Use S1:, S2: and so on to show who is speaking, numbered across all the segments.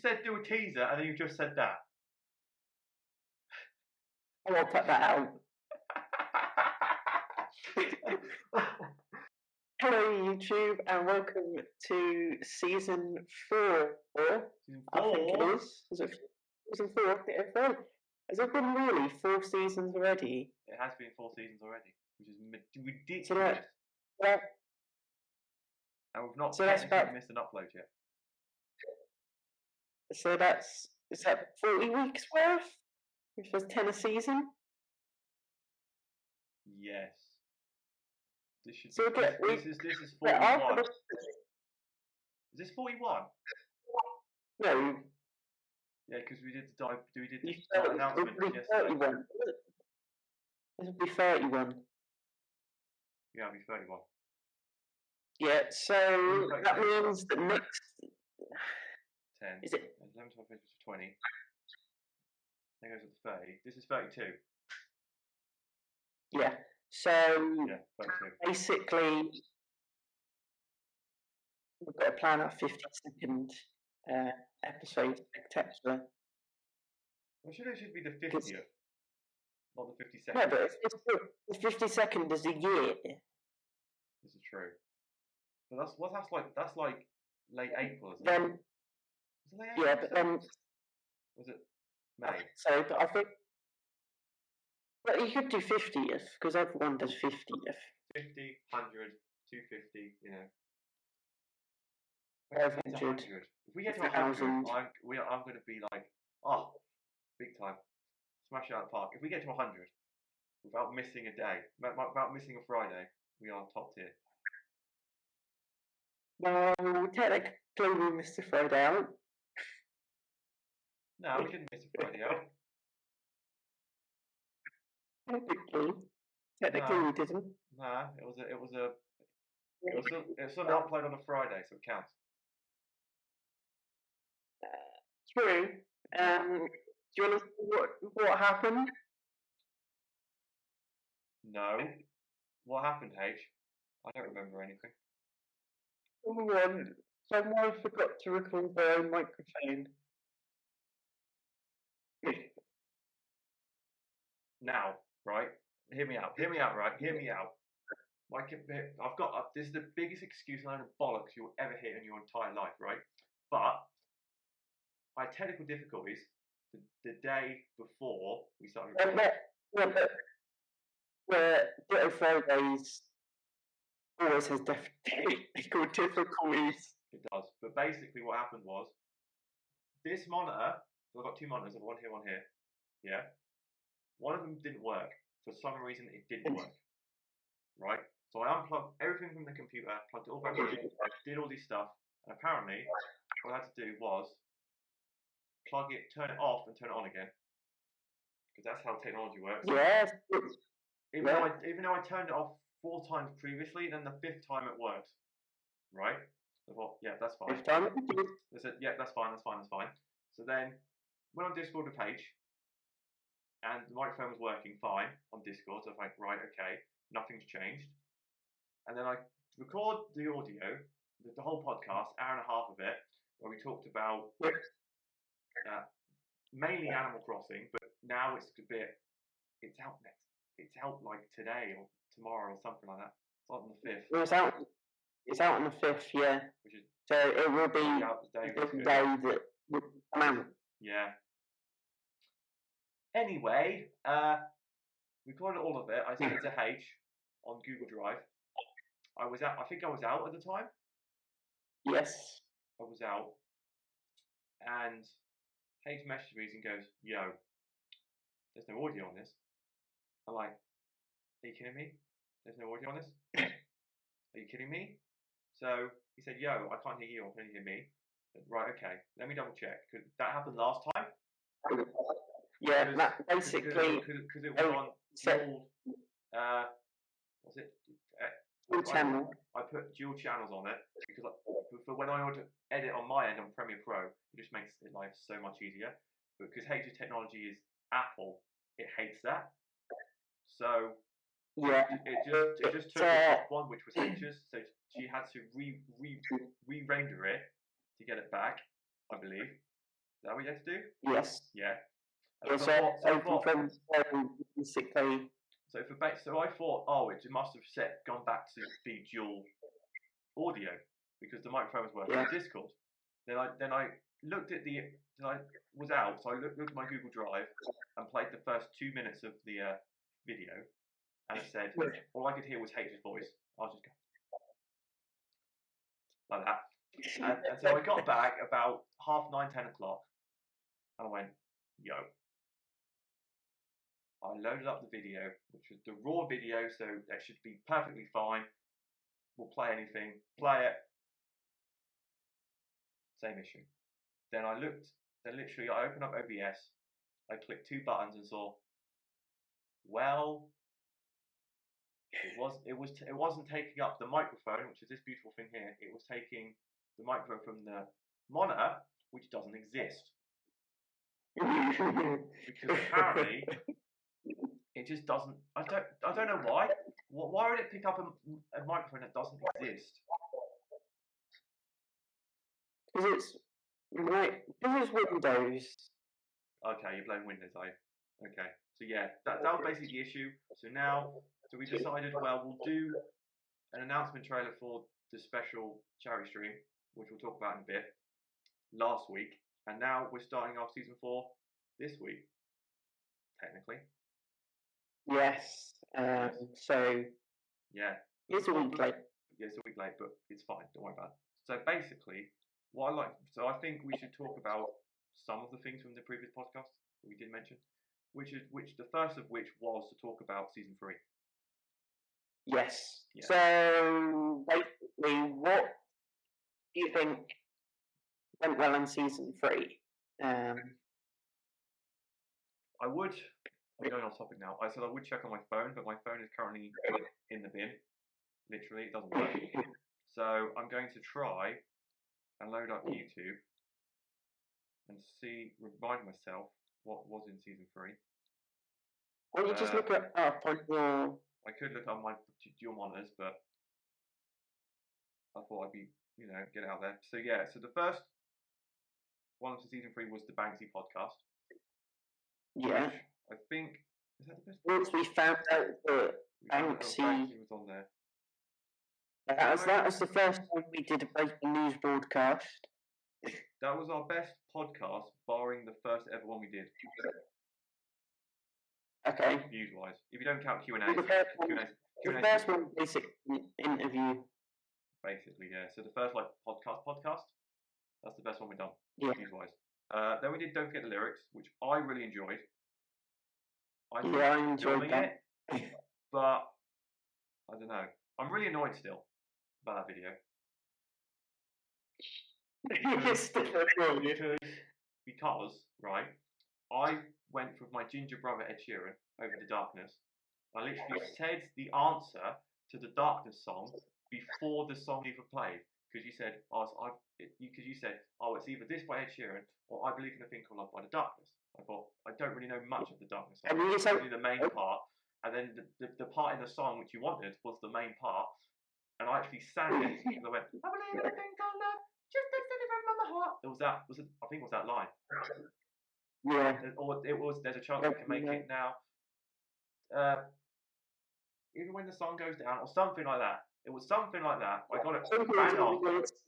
S1: said do a teaser, and then you just said that.
S2: I'll cut that out. Hello YouTube, and welcome to season 4.
S1: Season
S2: I think it
S1: 4?
S2: is it season 4? Yeah, has it been really 4 seasons already?
S1: It has been 4 seasons already, which is ridiculous.
S2: So that,
S1: and we've not
S2: so that's
S1: technically missed an upload yet.
S2: So is that 40 weeks worth? Which was 10 a season?
S1: Yes. This should.
S2: So
S1: this is 41. Is this 41?
S2: No.
S1: Yeah, because we did the announcement yesterday.
S2: 31. This will be 31.
S1: Yeah, it'll be 31.
S2: Yeah, so that means the next
S1: 10.
S2: Is it
S1: 11, 12, 15, 20. Then goes up to 30. This is 32.
S2: Yeah. So
S1: yeah, 32.
S2: Basically, we've got to plan our 50-second episode spectacular.
S1: Well, it should be the 50th, not the 52nd.
S2: No, but the 52nd is a year.
S1: This is true. But that's like late April, isn't
S2: it?
S1: Is it late April?
S2: Yeah, but then
S1: was it May?
S2: So, but I think. But you could do 50th, because everyone does 50th.
S1: 50, 100, 250, you know.
S2: 500.
S1: If we get to 100, I'm going to be like, oh, big time. Smash it out of the park. If we get to 100, without missing a day, without missing a Friday, we are top tier.
S2: Well, technically we missed a Friday out.
S1: No, we didn't miss a Friday out.
S2: Technically we didn't.
S1: Nah, it was an upload on a Friday, so it counts.
S2: True. Do you want to see what happened?
S1: No. What happened, H? I don't remember anything.
S2: Someone forgot to record their own microphone.
S1: Now, right? Hear me out, right? Hear me out. This is the biggest excuse and of bollocks you'll ever hear in your entire life, right? But I had technical difficulties the day before we started recording.
S2: Ditto Fridays always has technical difficulties.
S1: It does. But basically what happened was, this monitor, so I've got 2 monitors, one here, one here. Yeah? One of them didn't work. For some reason it didn't work. Right? So I unplugged everything from the computer, plugged it all back in, did all this stuff, and apparently what I had to do was plug it, turn it off, and turn it on again. Because that's how technology works.
S2: Yes.
S1: Even though I turned it off 4 times previously, then the 5th time it worked. Right? So I thought, yeah, that's fine.
S2: 5th time?
S1: I said, yeah, that's fine. So then, went on Discord with H, and the microphone was working fine on Discord, so I was like, right, okay, nothing's changed. And then I record the audio, the whole podcast, hour and a half of it, where we talked about mainly Animal Crossing, but now it's out next. It's out like today or tomorrow or something like that. It's on the 5th.
S2: It's out on the 5th, yeah. So it will be the day that will come out.
S1: Yeah. Anyway, recorded all of it. I sent it to H on Google Drive. I think I was out at the time.
S2: Yes.
S1: I was out. And H messaged me and goes, yo, there's no audio on this. I'm like, are you kidding me? There's no audio on this? Are you kidding me? So he said, yo, I can't hear you, I can only hear me. Said, right, okay, let me double check. Because that happened last time.
S2: Yeah, that basically.
S1: Because it was on the old, what's it?
S2: Dual channel.
S1: I put dual channels on it because for when I would edit on my end on Premiere Pro, it just makes life so much easier. But because H's technology is Apple, it hates that. So
S2: yeah,
S1: it just took the top one, which was H's. So she had to re-render it to get it back, I believe. that what you had to do?
S2: Yes.
S1: Yeah.
S2: Yeah, so basically.
S1: So I thought, oh, it must have gone back to the dual audio because the microphone was working on Discord. Then I looked at then I was out, so I looked at my Google Drive and played the first 2 minutes of the video, and it said all I could hear was H's voice. I was just going like that, and so I got back about 9:30, 10 o'clock, and I went, yo. I loaded up the video, which was the raw video, so that should be perfectly fine. We'll play anything, play it. Same issue. Then I literally I opened up OBS, I clicked 2 buttons and saw, well, it wasn't taking up the microphone, which is this beautiful thing here. It was taking the microphone from the monitor, which doesn't exist. Because apparently it just doesn't. I don't know why. Why would it pick up a microphone that doesn't exist?
S2: Because it's Windows.
S1: Okay, you're playing Windows, are you? Okay, so yeah, that was basically the issue. So we decided, well, we'll do an announcement trailer for the special charity stream, which we'll talk about in a bit, last week, and now we're starting off season 4 this week, technically.
S2: Yes. So.
S1: Yeah.
S2: It's a week late.
S1: Yeah, it's a week late, but it's fine. Don't worry about it. So basically, I think we should talk about some of the things from the previous podcast that we did mention, which the first of which was to talk about season 3.
S2: Yes. Yeah. So basically, what do you think went well in season 3?
S1: I'm going on topic now. I said I would check on my phone, but my phone is currently in the bin. Literally, it doesn't work. So I'm going to try and load up YouTube and remind myself what was in season 3.
S2: Well, you just look it up on your.
S1: I could look on my dual monitors, but I thought I'd get out there. So yeah, so the first one for season 3 was the Banksy podcast.
S2: Yeah.
S1: I think is that the best?
S2: Once we found out that Banksy
S1: was on there.
S2: That was the first time we did a breaking news broadcast.
S1: That was our best podcast, barring the first ever one we did.
S2: Okay.
S1: Views-wise, if you don't count Q&A.
S2: The first one, basic interview.
S1: Basically, yeah. So the first podcast. That's the best one we've done.
S2: Yeah.
S1: Views-wise. Then we did Don't Forget the Lyrics, which I really enjoyed.
S2: I enjoyed that.
S1: But I don't know. I'm really annoyed still about that video. Because, right, I went with my ginger brother Ed Sheeran over The Darkness. I literally said the answer to the Darkness song before the song even played. Because you said, it's either this by Ed Sheeran or I Believe in a Thing Called Love by The Darkness. I thought, I don't really know much of The Darkness song. It's only the main part. And then the part in the song which you wanted was the main part. And I actually sang it. And I went, I believe in a thing called love, just a from my heart. I think it was that line.
S2: Yeah.
S1: There's a chance we can make it now. Even when the sun goes down, or something like that. It was something like that. I got it bang on.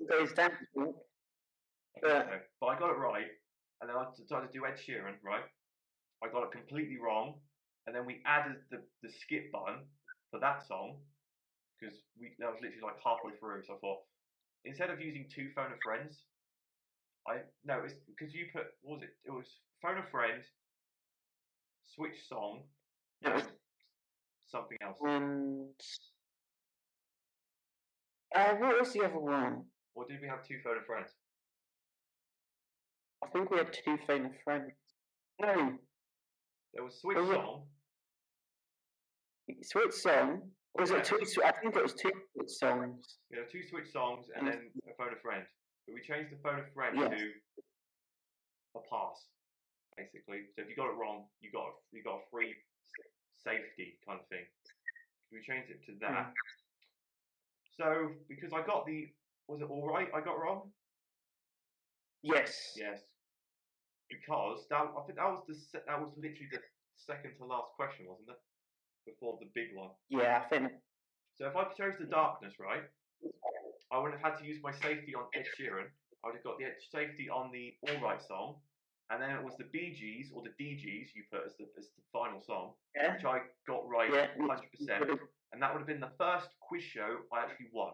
S2: Goes down.
S1: But I got it right. And then I decided to do Ed Sheeran, right? I got it completely wrong. And then we added the skip button for that song. Because that was literally like halfway through. So I thought, instead of using 2 phone a friends, it's because you put, what was it? It was phone a friend, switch song, something else.
S2: And what was the other one?
S1: Or did we have 2 phone a friends?
S2: I think we had 2 phone a friends. No.
S1: There was switch song.
S2: Switch song. Was it 2? I think it was 2 switch songs.
S1: Yeah, 2 switch songs and then a phone a friend. But we changed the phone a friend to a pass, basically. So if you got it wrong, you got a free safety kind of thing. We changed it to that. So because I got was it all right? I got wrong.
S2: Yes.
S1: Yes. because I think that was literally the second to last question, wasn't it? Before the big one.
S2: Yeah, I think.
S1: So if I chose the darkness, right, I wouldn't have had to use my safety on Ed Sheeran. I would have got the safety on the All Right song, and then it was the Bee Gees or the DGs you put as the final song, which I got right 100%, and that would have been the first quiz show I actually won.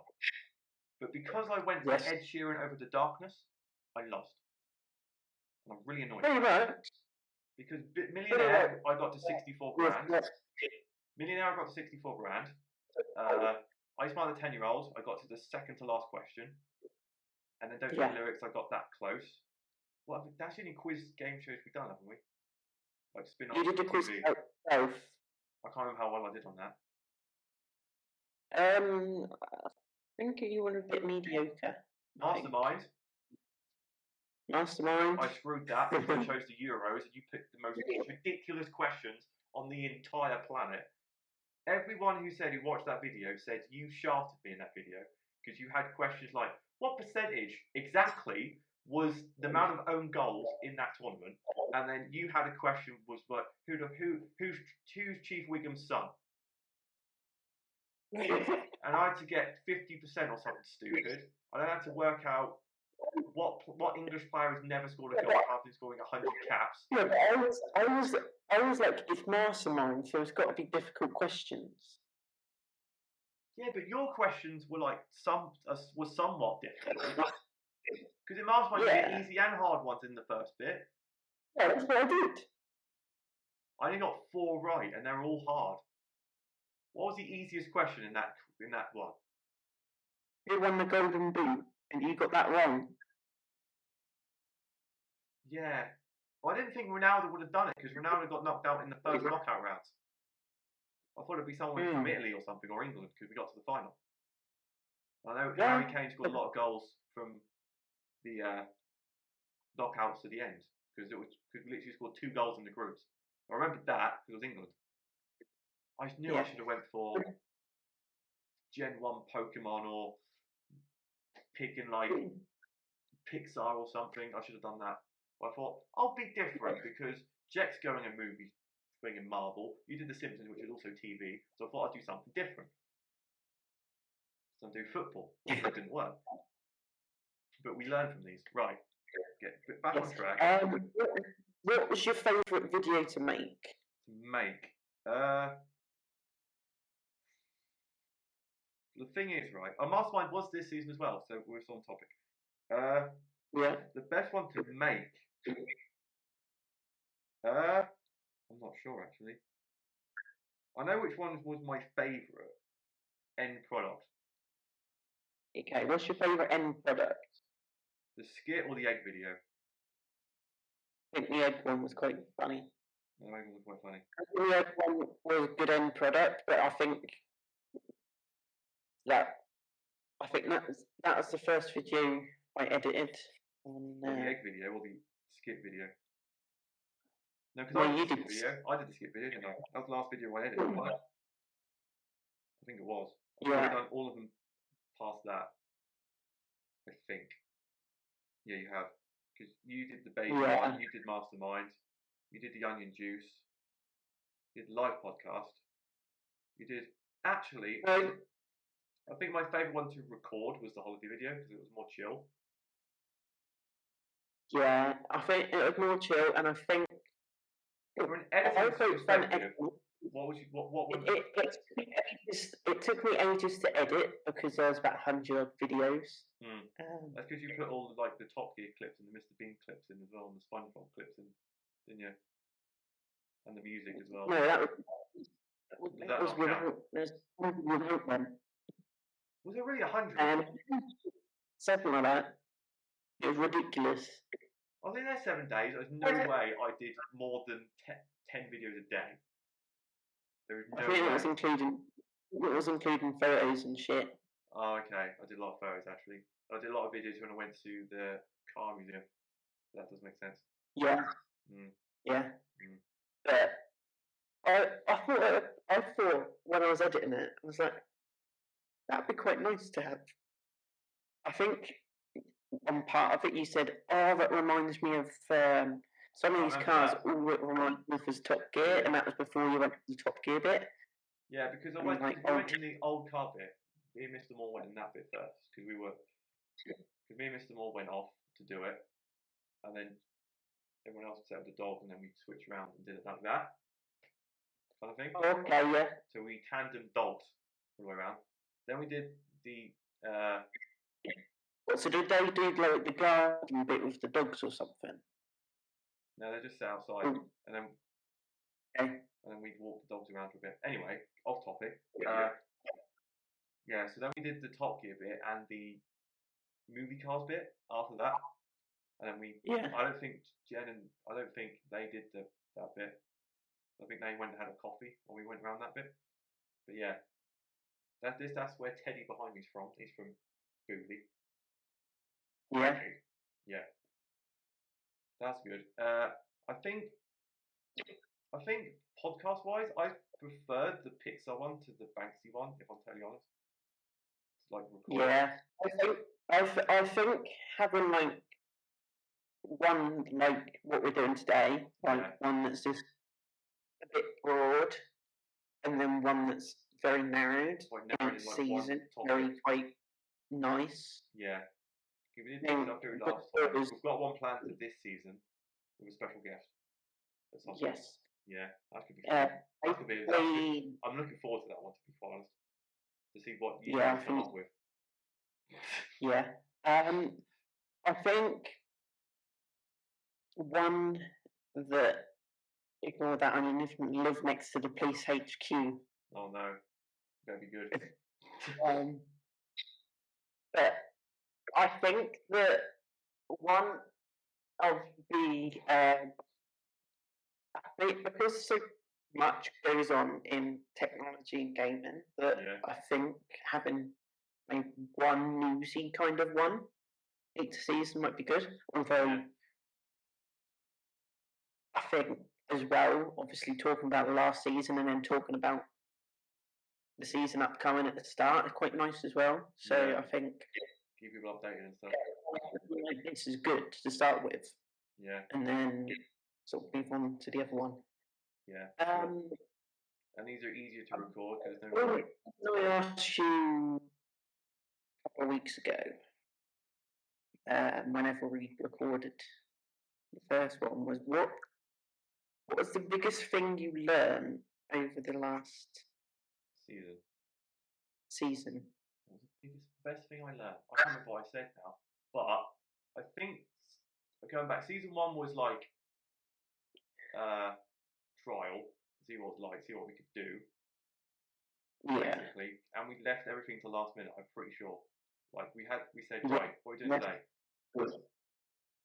S1: But because I went for Ed Sheeran over the darkness, I lost. And I'm really annoyed. Because Millionaire, I got to 64 grand. Millionaire, I got to 64 grand. I Smile the 10-Year-Olds, I got to the second to last question. And then Don't Know the Lyrics, I got that close. Well, that's the only quiz game shows we've done, haven't we? Like spin-off.
S2: You did the quiz both.
S1: I can't remember how well I did on that.
S2: I think you were a bit mediocre.
S1: Mastermind. I screwed that because I chose the Euros and you picked the most ridiculous questions on the entire planet. Everyone who said who watched that video said you shafted me in that video because you had questions like, what percentage exactly was the amount of own goals in that tournament? And then you had a question was like, who's Chief Wiggum's son? And I had to get 50% or something stupid. And I had to work out what English player has never scored a goal after scoring 100 caps.
S2: Yeah, but I was like, it's Mastermind, so it's got to be difficult questions.
S1: Yeah, but your questions were like somewhat difficult. Because in Mastermind, you get easy and hard ones in the first bit.
S2: Yeah, that's what I did.
S1: I only got 4 right, and they're all hard. What was the easiest question in that one?
S2: Who won the Golden Boot? And you got that wrong.
S1: Yeah. Well, I didn't think Ronaldo would have done it because Ronaldo got knocked out in the first knockout rounds. I thought it'd be someone from Italy or something, or England, because we got to the final. I know Harry Kane scored a lot of goals from the knockouts to the end because we literally scored 2 goals in the groups. I remembered that because it was England. I knew I should have went for Gen 1 Pokemon or picking like Pixar or something. I should have done that. But I thought I'll be different because Jack's going a movie thing in Marvel. You did The Simpsons, which is also TV. So I thought I'd do something different. So I'd do football. It didn't work. But we learn from these. Right. Get back on track.
S2: What was your favourite video to make?
S1: The thing is, right, our Mastermind was this season as well, so we're on topic. The best one to make. I'm not sure actually. I know which one was my favourite end product.
S2: Okay, what's your favourite end product?
S1: The skit or the egg video?
S2: I think the egg one was quite funny.
S1: The egg one was quite funny.
S2: The egg one was a good end product, but I think that was the first video I edited.
S1: The egg video or the skit video? No, because I did the skit video. I did the skit video, didn't I? That was the last video I edited. I think it was. I've done all of them past that. I think. Yeah, you have. Because you did the baby one, you did Mastermind, you did the Onion Juice, you did the live podcast, you did. Actually, I think my favourite one to record was the holiday video because it was more chill.
S2: Yeah, I think it was more chill, and I think.
S1: For an editing perspective,
S2: it took me ages to edit because there was about 100 videos.
S1: That's because you put all like the Top Gear clips and the Mr. Bean clips in as well, and the SpongeBob clips in, didn't you? And the music as well.
S2: No, that was without them.
S1: Was it really 100?
S2: Something like that. It was ridiculous.
S1: I was in there 7 days. There's no way I did more than 10 videos a day. There is no way.
S2: It was including photos and shit.
S1: Oh, okay. I did a lot of photos actually. I did a lot of videos when I went to the car museum. That does make sense.
S2: Yeah. Yeah. But I thought when I was editing it, I was like, that'd be quite nice to have. I think one part of it you said, that reminds me of some of these cars all remind me of Top Gear, and that was before you went to the Top Gear bit.
S1: Yeah, because we went in the old car bit. Me and Mr. Moore went in that bit first because me and Mr. Moore went off to do it, and then everyone else set up the dog, and then we switched around and did it like that kind of thing.
S2: Oh, okay, yeah.
S1: So we tandem dogs all the way around. Then we did the.
S2: So did they do like the garden bit with the dogs or something?
S1: No, they just sat outside, and then we'd walk the dogs around for a bit. Anyway, off topic. Yeah, so then we did the Top Gear bit and the movie cars bit after that, and then we. Yeah. I don't think they did that bit. I think they went and had a coffee when we went around that bit. But yeah, that's where Teddy behind me's from. He's from Booley.
S2: Yeah.
S1: Yeah. That's good. I think podcast wise, I preferred the Pixar one to the Banksy one. If I'm totally honest, it's like recording. Yeah,
S2: I think having like one like what we're doing today, like one that's just a bit broad, and then one that's very narrowed, season, very quite nice.
S1: Yeah. We did last time. We've got one planned for this season with a special guest.
S2: Yes.
S1: Yeah, that could be fun. I'm looking forward to that one, to be quite honest. To see what you guys come up with.
S2: Yeah. I think one that, ignore that, I mean, if you live next to the police HQ.
S1: Oh no, that'd be good.
S2: But I think that one of the because so much goes on in technology and gaming that I think having maybe one newsy kind of one each season might be good. Although I think as well, obviously talking about the last season and then talking about the season upcoming at the start is quite nice as well. So I think
S1: keep people updated and stuff.
S2: This is good to start with.
S1: Yeah.
S2: And then sort of move on to the other one.
S1: Yeah. And these are easier to record because
S2: I asked you a couple of weeks ago, whenever we recorded the first one, was what was the biggest thing you learned over the last season?
S1: What was the best thing I learned? I can't remember what I said now, but I think going back, season 1 was like trial, see what it was like, see what we could do. Basically, and we left everything to last minute. I'm pretty sure. Like we said, right, what are we doing today?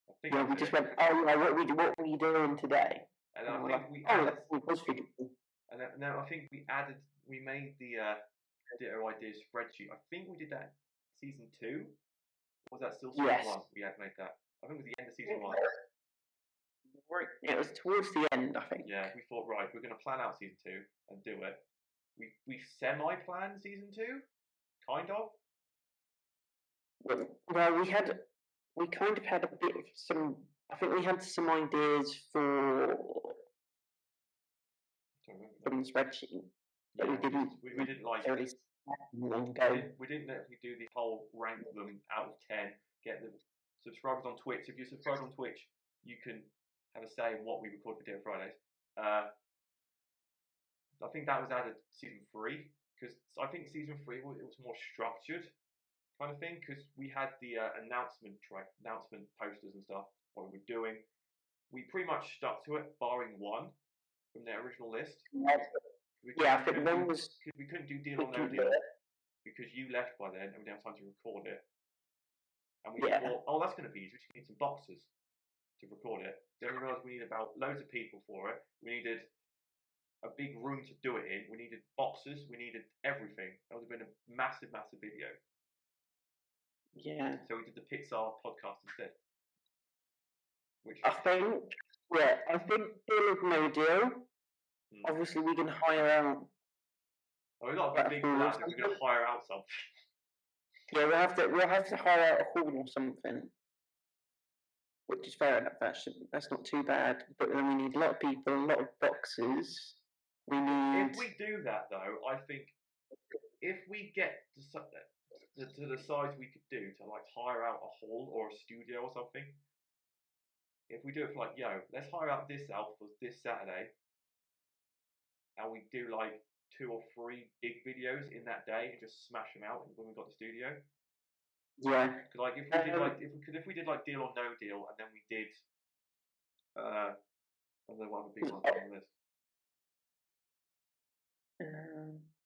S1: I think
S2: we just went. Oh, what were you doing today?
S1: And I think we added. And then I think we made the Ditto ideas spreadsheet. I think we did that season 2. Or was that still season 1? We had made that. I think it was the end of season 1.
S2: It was towards the end, I think.
S1: Yeah, we thought, right, we're going to plan out season 2 and do it. We semi-planned season 2, kind of.
S2: Well, we kind of had a bit of some. I think we had some ideas for the spreadsheet, but we didn't.
S1: We didn't like. We didn't actually do the whole rank them out of 10. Get the subscribers on Twitch. If you're subscribed on Twitch, you can have a say in what we record for Ditto Fridays. I think that was added season 3 because I think season 3 it was more structured kind of thing because we had the announcement posters and stuff what we were doing. We pretty much stuck to it, barring one from the original list.
S2: I think one was
S1: we couldn't do Deal or No Deal because you left by then and we didn't have time to record it. And we thought, oh, that's going to be easy. We just need some boxes to record it. Then we realised we needed about loads of people for it. We needed a big room to do it in. We needed boxes. We needed everything. That would have been a massive, massive video.
S2: Yeah.
S1: So we did the Pixar podcast instead. Which
S2: I think Deal or No Deal. Obviously, we can hire out.
S1: Oh, we've got a big plan. We're going to hire out something.
S2: Yeah, we'll have to hire out a hall or something. which is fair enough. That's not too bad. But then we need a lot of people, a lot of boxes. We need.
S1: If we do that though, I think if we get to the size we could do to like hire out a hall or a studio or something. If we do it for like, let's hire out this out for this Saturday, and we do like 2 or 3 big videos in that day and just smash them out when we got the studio.
S2: Yeah.
S1: Because like if we did like Deal or No Deal, and then we did, I don't know what other big ones on the list.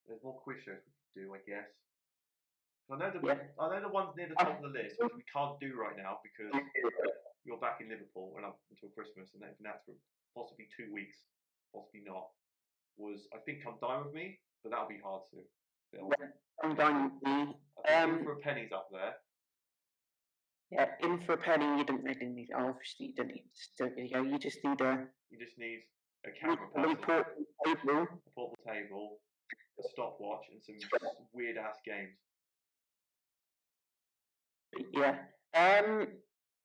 S1: There's more quiz shows we could do, I guess. I know the ones near the top of the list, which we can't do right now because you're back in Liverpool until Christmas, and that's for possibly 2 weeks, possibly not. Was I think Come Dine With Me, but that'll be hard to.
S2: Come Dine With Me.
S1: I think In For a Penny's up there.
S2: Yeah, In For a Penny, you don't really need. Obviously, you don't need a still video. You just need a.
S1: You just need a camera person, a portable table, a stopwatch, and some weird ass games.
S2: Yeah.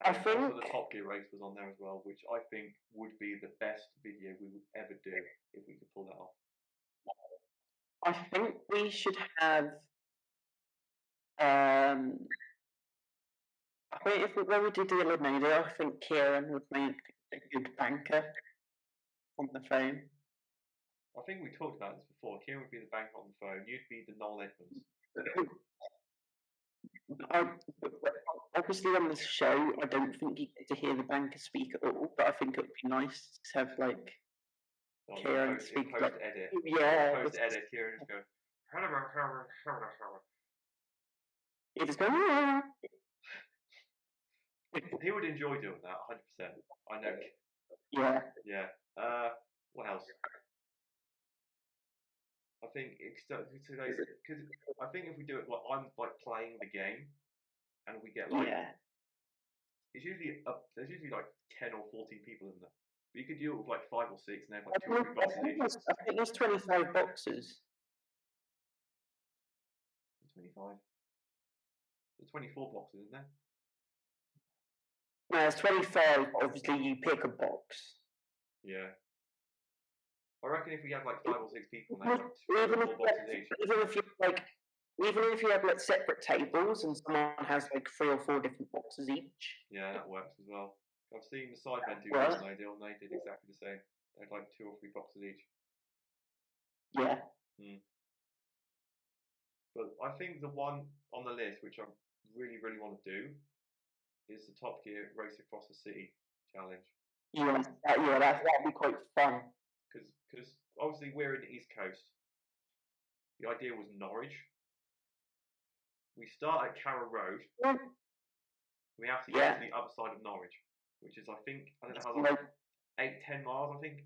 S2: I think
S1: also the Top Gear race was on there as well, which I think would be the best video we would ever do if we could pull that off.
S2: I think we should have. I think when we did Deal or No Deal, I think Kieran would make a good banker on the phone.
S1: I think we talked about this before. Kieran would be the banker on the phone. You'd be the Noel Edmonds.
S2: Obviously, on this show, I don't think you get to hear the banker speak at all, but I think it would be nice to have like Kieran speak.
S1: Post-edit.
S2: Yeah.
S1: Post-edit, Kieran just goes.
S2: He just goes.
S1: He would enjoy doing that, 100%. I know.
S2: Yeah.
S1: Yeah. What else? I think because I think if we do it, like I'm like playing the game, and we get like there's usually like 10 or 14 people in there, but you could do it with like 5 or 6, and then like 2 or 3 boxes each.
S2: I think there's 25 boxes.
S1: 25. There's 24 boxes, isn't there?
S2: No, it's 25. Obviously, you pick a box.
S1: Yeah. I reckon if we have like 5 or 6 people, and like 2 or 4 boxes each.
S2: Even if you have like separate tables and someone has like 3 or 4 different boxes each.
S1: Yeah, that works as well. I've seen the Sidemen do Deal or No Deal, and they did exactly the same. They had like 2 or 3 boxes each.
S2: Yeah.
S1: But I think the one on the list which I really, really want to do is the Top Gear Race Across the City challenge.
S2: Yeah, that'd be quite fun.
S1: Because obviously we're in the East Coast. The idea was Norwich. We start at Carrow Road.
S2: Yeah.
S1: We have to get to the other side of Norwich, which is I don't know how long, 8-10 miles. I think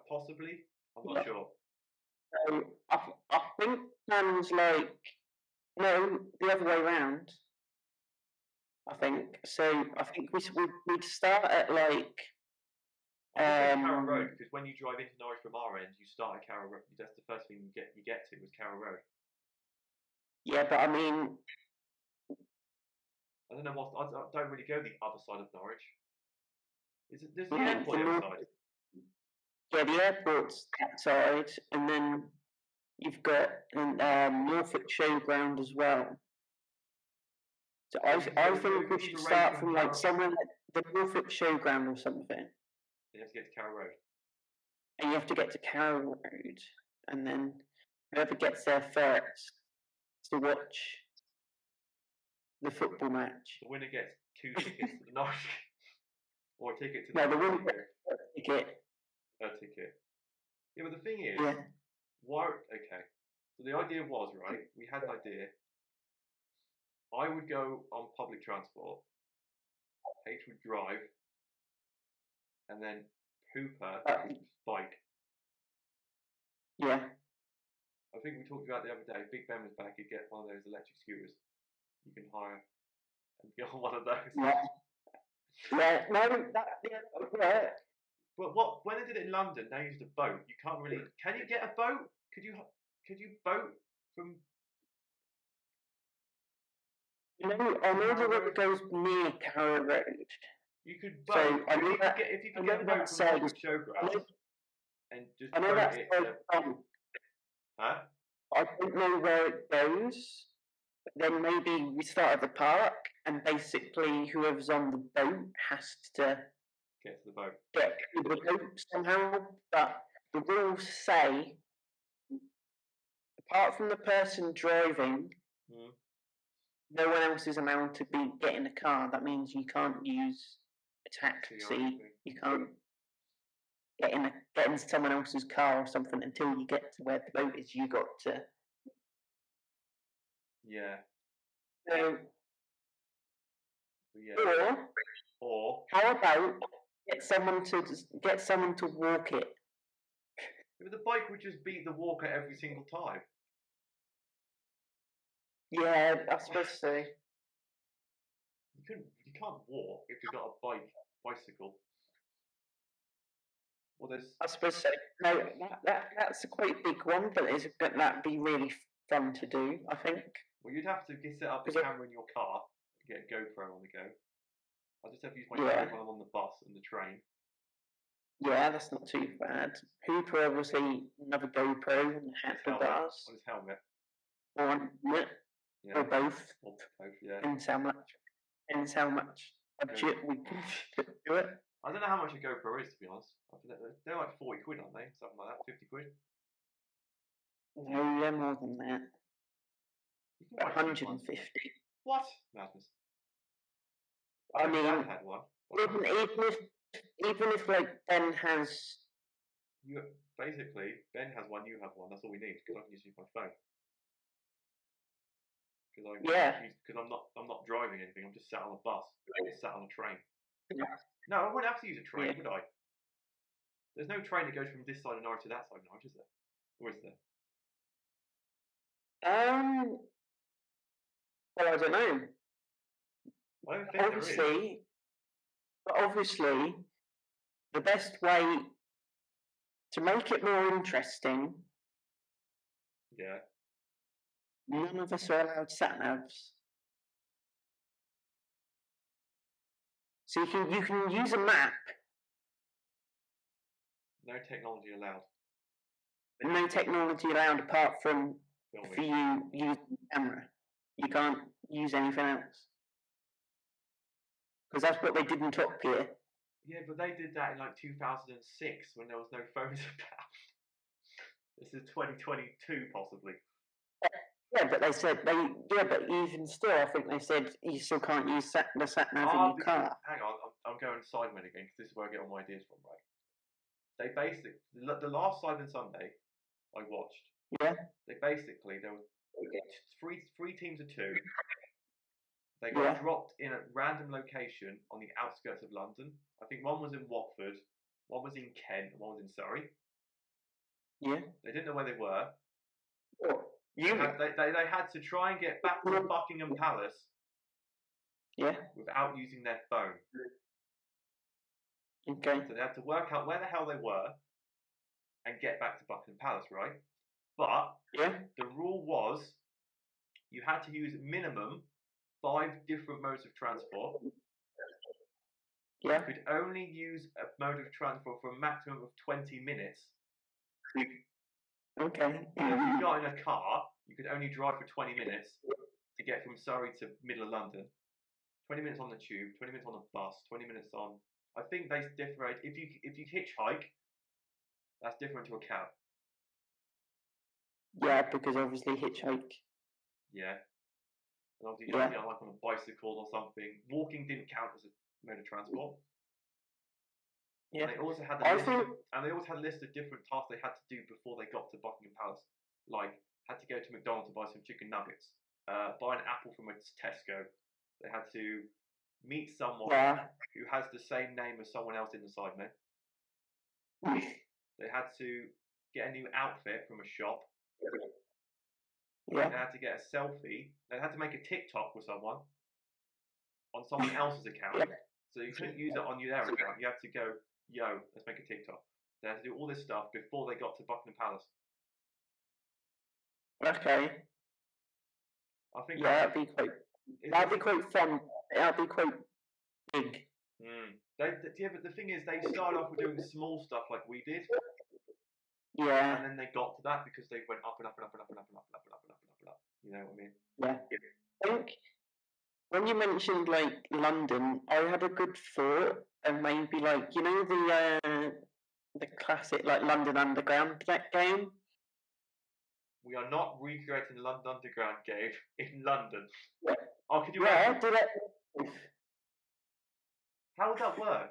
S1: possibly. I'm not sure.
S2: I think sounds like no, the other way around. I think so. I think we'd start at like.
S1: Carrow Road, because when you drive into Norwich from our end, you start at Carrow Road. That's the first thing you get to was Carrow Road. Yeah,
S2: but I mean,
S1: I don't know I don't really go the other side of Norwich. There's the airport the other side.
S2: Yeah, the airport's that side, and then you've got Norfolk Showground as well. So I think we should start from like somewhere like the Norfolk Showground or something.
S1: You have to get to Carrow Road.
S2: And you have to get to Carrow Road, and then whoever gets there first to watch the football match.
S1: The winner gets 2 tickets to the Norwich, or a ticket to
S2: the. No, the winner gets a ticket.
S1: A ticket. Yeah, but the thing is, why? Okay, so the idea was right. We had an idea. I would go on public transport. H would drive. And then Hooper bike.
S2: Yeah.
S1: I think we talked about the other day. Big Ben was back. He'd get one of those electric scooters you can hire and go on one of those.
S2: Yeah. Yeah.
S1: But when I did it in London, they used a boat. You can't really. Can you get a boat? Could you boat from?
S2: I know the road goes near Carrow Road.
S1: You could
S2: So
S1: boat.
S2: I know that.
S1: If you
S2: I
S1: could
S2: know
S1: get a
S2: that
S1: boat from
S2: side
S1: like
S2: is.
S1: a showground and just
S2: I know
S1: boat
S2: that
S1: it
S2: side
S1: to,
S2: from.
S1: huh?
S2: I don't know where it goes. But then maybe we start at the park, and basically whoever's on the boat has to
S1: Get to the boat.
S2: get to the boat somehow. But the rules say, apart from the person driving, no one else is allowed to be get in a car. That means you can't use a taxi. You can't get in someone else's car or something until you get to where the boat is. You got to.
S1: Yeah.
S2: So,
S1: Yeah.
S2: or how about get someone to walk it?
S1: But the bike would just beat the walker every single time.
S2: Yeah, I suppose so.
S1: You can't walk if you've got a bicycle. Well, there's.
S2: I suppose so. No, that's a quite big one, but that'd be really fun to do, I think.
S1: Well, you'd have to set up a camera in your car, get a GoPro on the go. I just have to use my phone when I'm on the bus and the train.
S2: Yeah, that's not too bad. Hooper obviously another GoPro and handlebars.
S1: On his helmet.
S2: Or on it.
S1: Yeah.
S2: Or both.
S1: Or both, yeah.
S2: Depends how much budget we can do it.
S1: I don't know how much a GoPro is, to be honest. They're like 40 quid, aren't they? Something like that, 50 quid.
S2: No, they're more than that. 150.
S1: What? Madness.
S2: I mean,
S1: Dad had one.
S2: Even if like Ben has.
S1: Basically, Ben has one, you have one. That's all we need because I can just use my phone. Because I'm not driving anything. I'm just sat on a bus. I'm just sat on a train.
S2: Yeah.
S1: No, I wouldn't have to use a train, would I? There's no train that goes from this side of Norwich to that side of Norwich, is there? Or is there?
S2: Well, I don't know.
S1: I don't think there is.
S2: Obviously, the best way to make it more interesting.
S1: Yeah.
S2: None of us are allowed sat-navs. So you can use a map.
S1: No technology allowed.
S2: No technology allowed apart from if you use the camera. You can't use anything else. Because that's what they did in Top Gear.
S1: Yeah, but they did that in like 2006 when there was no phones about. This is 2022 possibly.
S2: Yeah, but they said but even still, I think they said you still can't use the sat nav in your car.
S1: Hang on, I'm going Sidemen again because this is where I get all my ideas from, right? They basically the last Sidemen Sunday I watched.
S2: Yeah.
S1: There were three teams of two. They got dropped in a random location on the outskirts of London. I think one was in Watford, one was in Kent, and one was in Surrey.
S2: Yeah.
S1: They didn't know where they were.
S2: They
S1: had to try and get back to Buckingham Palace.
S2: Yeah.
S1: Without using their phone.
S2: Okay.
S1: So they had to work out where the hell they were and get back to Buckingham Palace, right? But the rule was you had to use minimum 5 different modes of transport.
S2: Yeah.
S1: You could only use a mode of transport for a maximum of 20 minutes.
S2: Okay.
S1: So if you got in a car, you could only drive for 20 minutes to get from Surrey to middle of London. 20 minutes on the tube, 20 minutes on a bus, 20 minutes on. I think they differentiate. If you hitchhike, that's different to a cab.
S2: Yeah, because obviously hitchhike.
S1: Yeah. And obviously, like on a bicycle or something. Walking didn't count as a mode of transport. Yeah. And they also had a list of different tasks they had to do before they got to Buckingham Palace. Like, had to go to McDonald's to buy some chicken nuggets, buy an apple from a Tesco. They had to meet someone who has the same name as someone else in the Sidemen. They had to get a new outfit from a shop.
S2: Yeah.
S1: They had to get a selfie. They had to make a TikTok with someone on someone else's account. So you couldn't use it on their account. You had to go, let's make a TikTok. They had to do all this stuff before they got to Buckingham Palace.
S2: Okay.
S1: I think
S2: that'd be quite fun. That'd be quite big.
S1: But the thing is, they started off with doing small stuff like we did,
S2: Yeah.
S1: and then they got to that because they went up and up and up and up and up and up and up and up and up and up and up. You know what I mean?
S2: Yeah. I think when you mentioned like London, I had a good thought, and maybe like the classic like London Underground game.
S1: We are not recreating the London Underground game in London.
S2: Yeah.
S1: Oh, could you
S2: Yeah,
S1: imagine?
S2: do that.
S1: How would that work?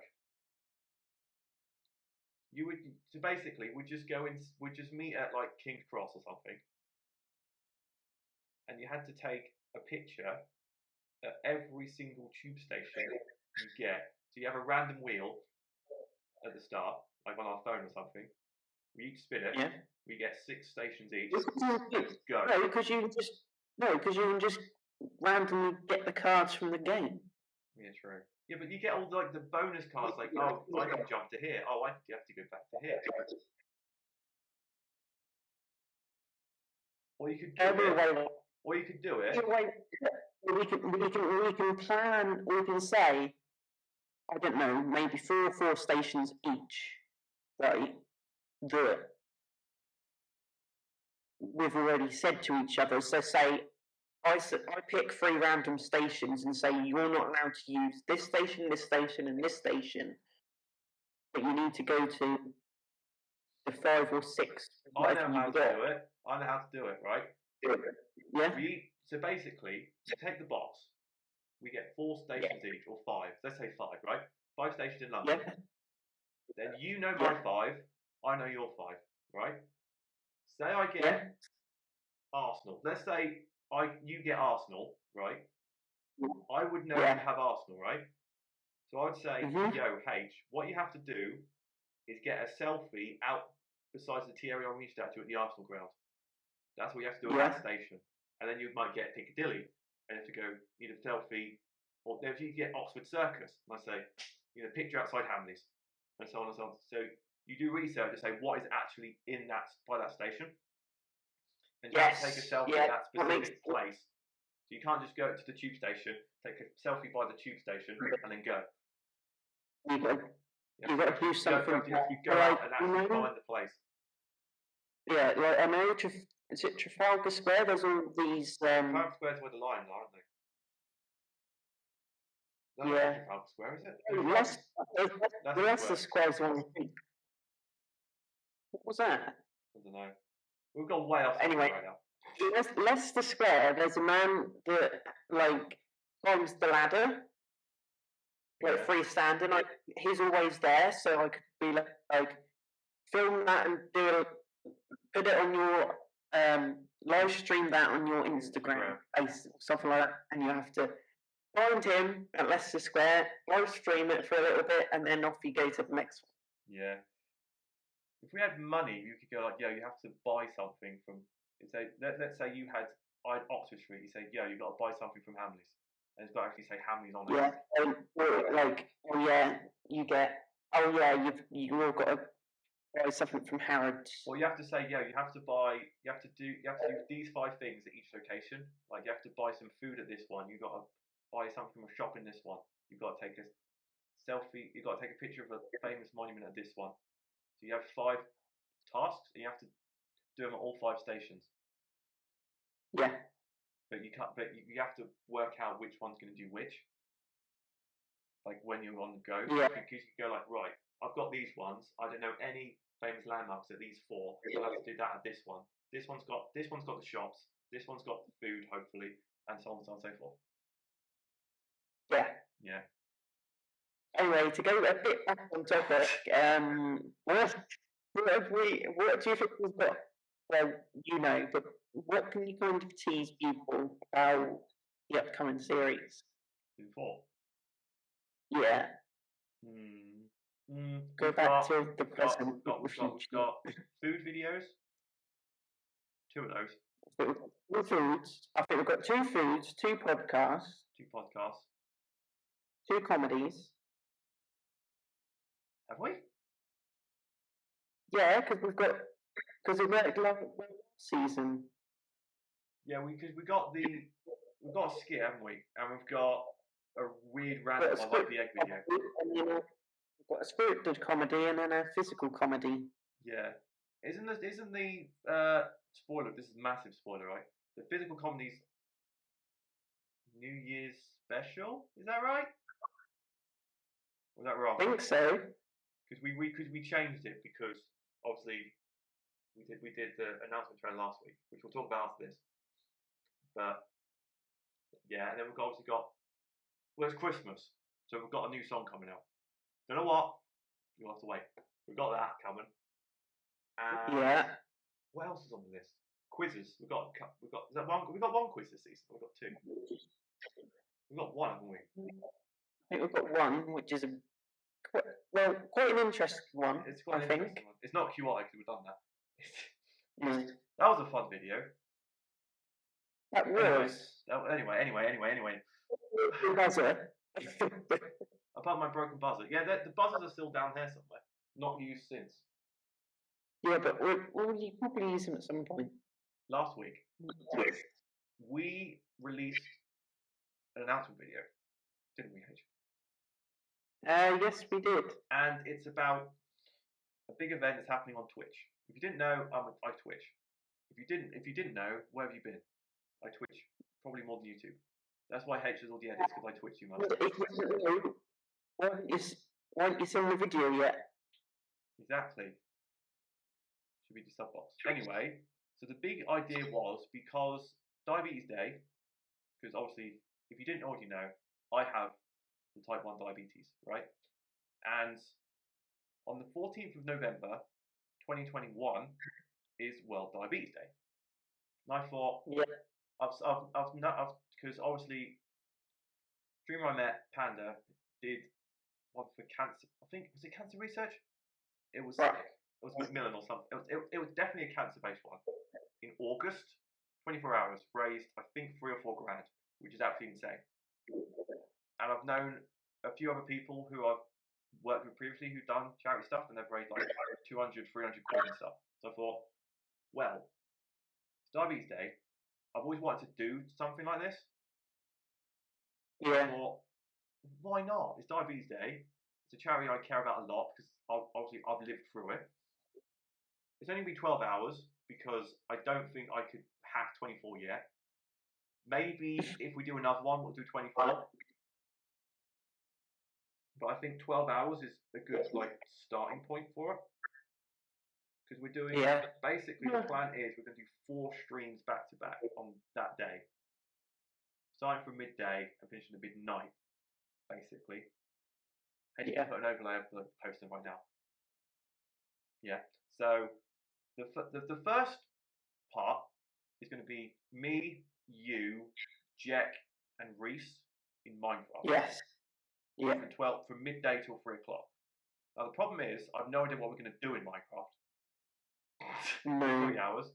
S1: You would basically we'd just meet at like King's Cross or something, and you had to take a picture at every single tube station you get. So you have a random wheel at the start, like on our phone or something. We each spin it.
S2: Yeah.
S1: We get 6 stations each.
S2: Go. No, because you can just randomly get the cards from the game.
S1: Yeah, true. Yeah, but you get all like the bonus cards, like I can jump to here. Oh, you have to go back to here. Or you could do it.
S2: We can plan. We can say, I don't know, maybe 3 or 4 stations each. Right? Do it. We've already said to each other. So say, I pick 3 random stations and say you're not allowed to use this station, and this station, but you need to go to the 5 or 6.
S1: I know how to do it. I know how to do it, right?
S2: Yeah.
S1: So basically, you take the box. We get 4 stations each, or 5. Let's say 5, right? 5 stations in London.
S2: Yeah.
S1: Then you know my 5. I know your 5, right? Say I get Arsenal. Let's say you get Arsenal, right? I would know you have Arsenal, right? So I would say, yo, H, what you have to do is get a selfie out besides the Thierry Henry statue at the Arsenal ground. That's what you have to do at that station. And then you might get Piccadilly, and you have to go, need a selfie, or if you get Oxford Circus, and I say, picture outside Hamleys, and so on and so on. So you do research to say what is actually by that station, and you have to take a selfie at that specific place. So you can't just go to the tube station, take a selfie by the tube station, and then go.
S2: You've got to do something.
S1: You go out and actually find the place.
S2: Yeah, like I know. Is it Trafalgar Square? There's all these.
S1: Trafalgar Square's where the lions are, aren't they? That's not Trafalgar Square, is it?
S2: Leicester Square's one. What was that?
S1: I don't know. We've gone way off.
S2: Anyway,
S1: right now.
S2: Leicester Square. There's a man that climbs the ladder, freestanding. Like he's always there, so I could be like film that and put it on your live stream that on your Instagram, something like that, and you have to find him at Leicester Square, live stream it for a little bit, and then off you go to the next one.
S1: Yeah. If we had money, you could go like, you have to buy something from. Let's say you had Oxford Street. You say, you've got to buy something from Hamleys, and it's got to actually say Hamleys on it.
S2: You've all got to buy something from Harrods.
S1: Well, you have to say, you have to do these 5 things at each location. Like you have to buy some food at this one. You've got to buy something from a shop in this one. You've got to take a selfie. You've got to take a picture of a famous monument at this one. So you have 5 tasks, and you have to do them at all 5 stations.
S2: Yeah.
S1: But you can't. But you have to work out which one's going to do which. Like when you're on the go.
S2: Yeah.
S1: Because you go like, right, I've got these ones. I don't know any famous landmarks at these 4. So I'll have to do that at this one. This one's got the shops. This one's got the food, hopefully, and so on and so forth.
S2: Yeah.
S1: Yeah.
S2: Anyway, to go a bit back on topic, what do you think we've got? Well, but what can you kind of tease people about the upcoming series?
S1: Season 4.
S2: Yeah. Go back to the present.
S1: We've got food videos. 2 of those.
S2: 2 foods. I think we've got 2 foods, 2 podcasts.
S1: 2 podcasts.
S2: 2 comedies.
S1: Have we?
S2: Yeah, because we worked last season.
S1: Yeah, we've got a skit, haven't we? And we've got a weird random one like the egg video.
S2: And you know, you've got a scripted comedy and then a physical comedy.
S1: Yeah. Isn't the spoiler? This is a massive spoiler, right? The physical comedy's New Year's special. Is that right? Was that wrong?
S2: I think so.
S1: Because we changed it because obviously we did the announcement trailer last week, which we'll talk about after this. But yeah, and then we've obviously got, well, it's Christmas, so we've got a new song coming out. Don't know what? You'll have to wait. We've got that coming. And
S2: yeah.
S1: What else is on the list? Quizzes. We've got is that one? We've got one quiz this season. We've got two. We've got one, haven't we?
S2: I think we've got one, which is quite an interesting one.
S1: It's quite an interesting one. It's not QI because we've done that.
S2: No.
S1: That was a fun video.
S2: That was.
S1: Anyway.
S2: Buzzer.
S1: Apart from my broken buzzer. Yeah, the buzzers are still down there somewhere. Not used since.
S2: Yeah, but we'll probably use them at some point.
S1: Last week, we released an announcement video, didn't we, H?
S2: Yes, we did.
S1: And it's about a big event that's happening on Twitch. If you didn't know, I Twitch. If you didn't know, where have you been? I Twitch probably more than YouTube. That's why H does all the edits, because I Twitch too much.
S2: Why aren't you seeing the video yet?
S1: Exactly. Should be the sub box. Anyway, so the big idea was because Diabetes Day, because obviously, if you didn't already know, I have the type 1 diabetes, right? And on the 14th of November, 2021, is World Diabetes Day. And I thought,
S2: yeah,
S1: because obviously, streamer I met, Panda, did one for cancer. I think was it cancer research? It was.
S2: Right.
S1: It was Macmillan or something. It was definitely a cancer-based one. In August, 24 hours, raised I think 3 or 4 grand, which is absolutely insane. And I've known a few other people who I've worked with previously who've done charity stuff, and they've raised like 200, 300 quid and stuff. So I thought, well, it's Diabetes Day. I've always wanted to do something like this.
S2: Yeah.
S1: I thought, why not? It's Diabetes Day. It's a charity I care about a lot because obviously I've lived through it. It's only been 12 hours because I don't think I could hack 24 yet. Maybe if we do another one, we'll do 24. But I think 12 hours is a good starting point for it. Because we're doing, basically the plan is we're going to do 4 streams back to back on that day. Starting from midday and finishing at midnight, basically. And you can put an overlay of the poster right now. Yeah, so the first part is going to be me, you, Jack, and Reese in Minecraft.
S2: Yes. Yeah.
S1: From midday till 3 o'clock. Now the problem is I've no idea what we're going to do in Minecraft. 3 hours.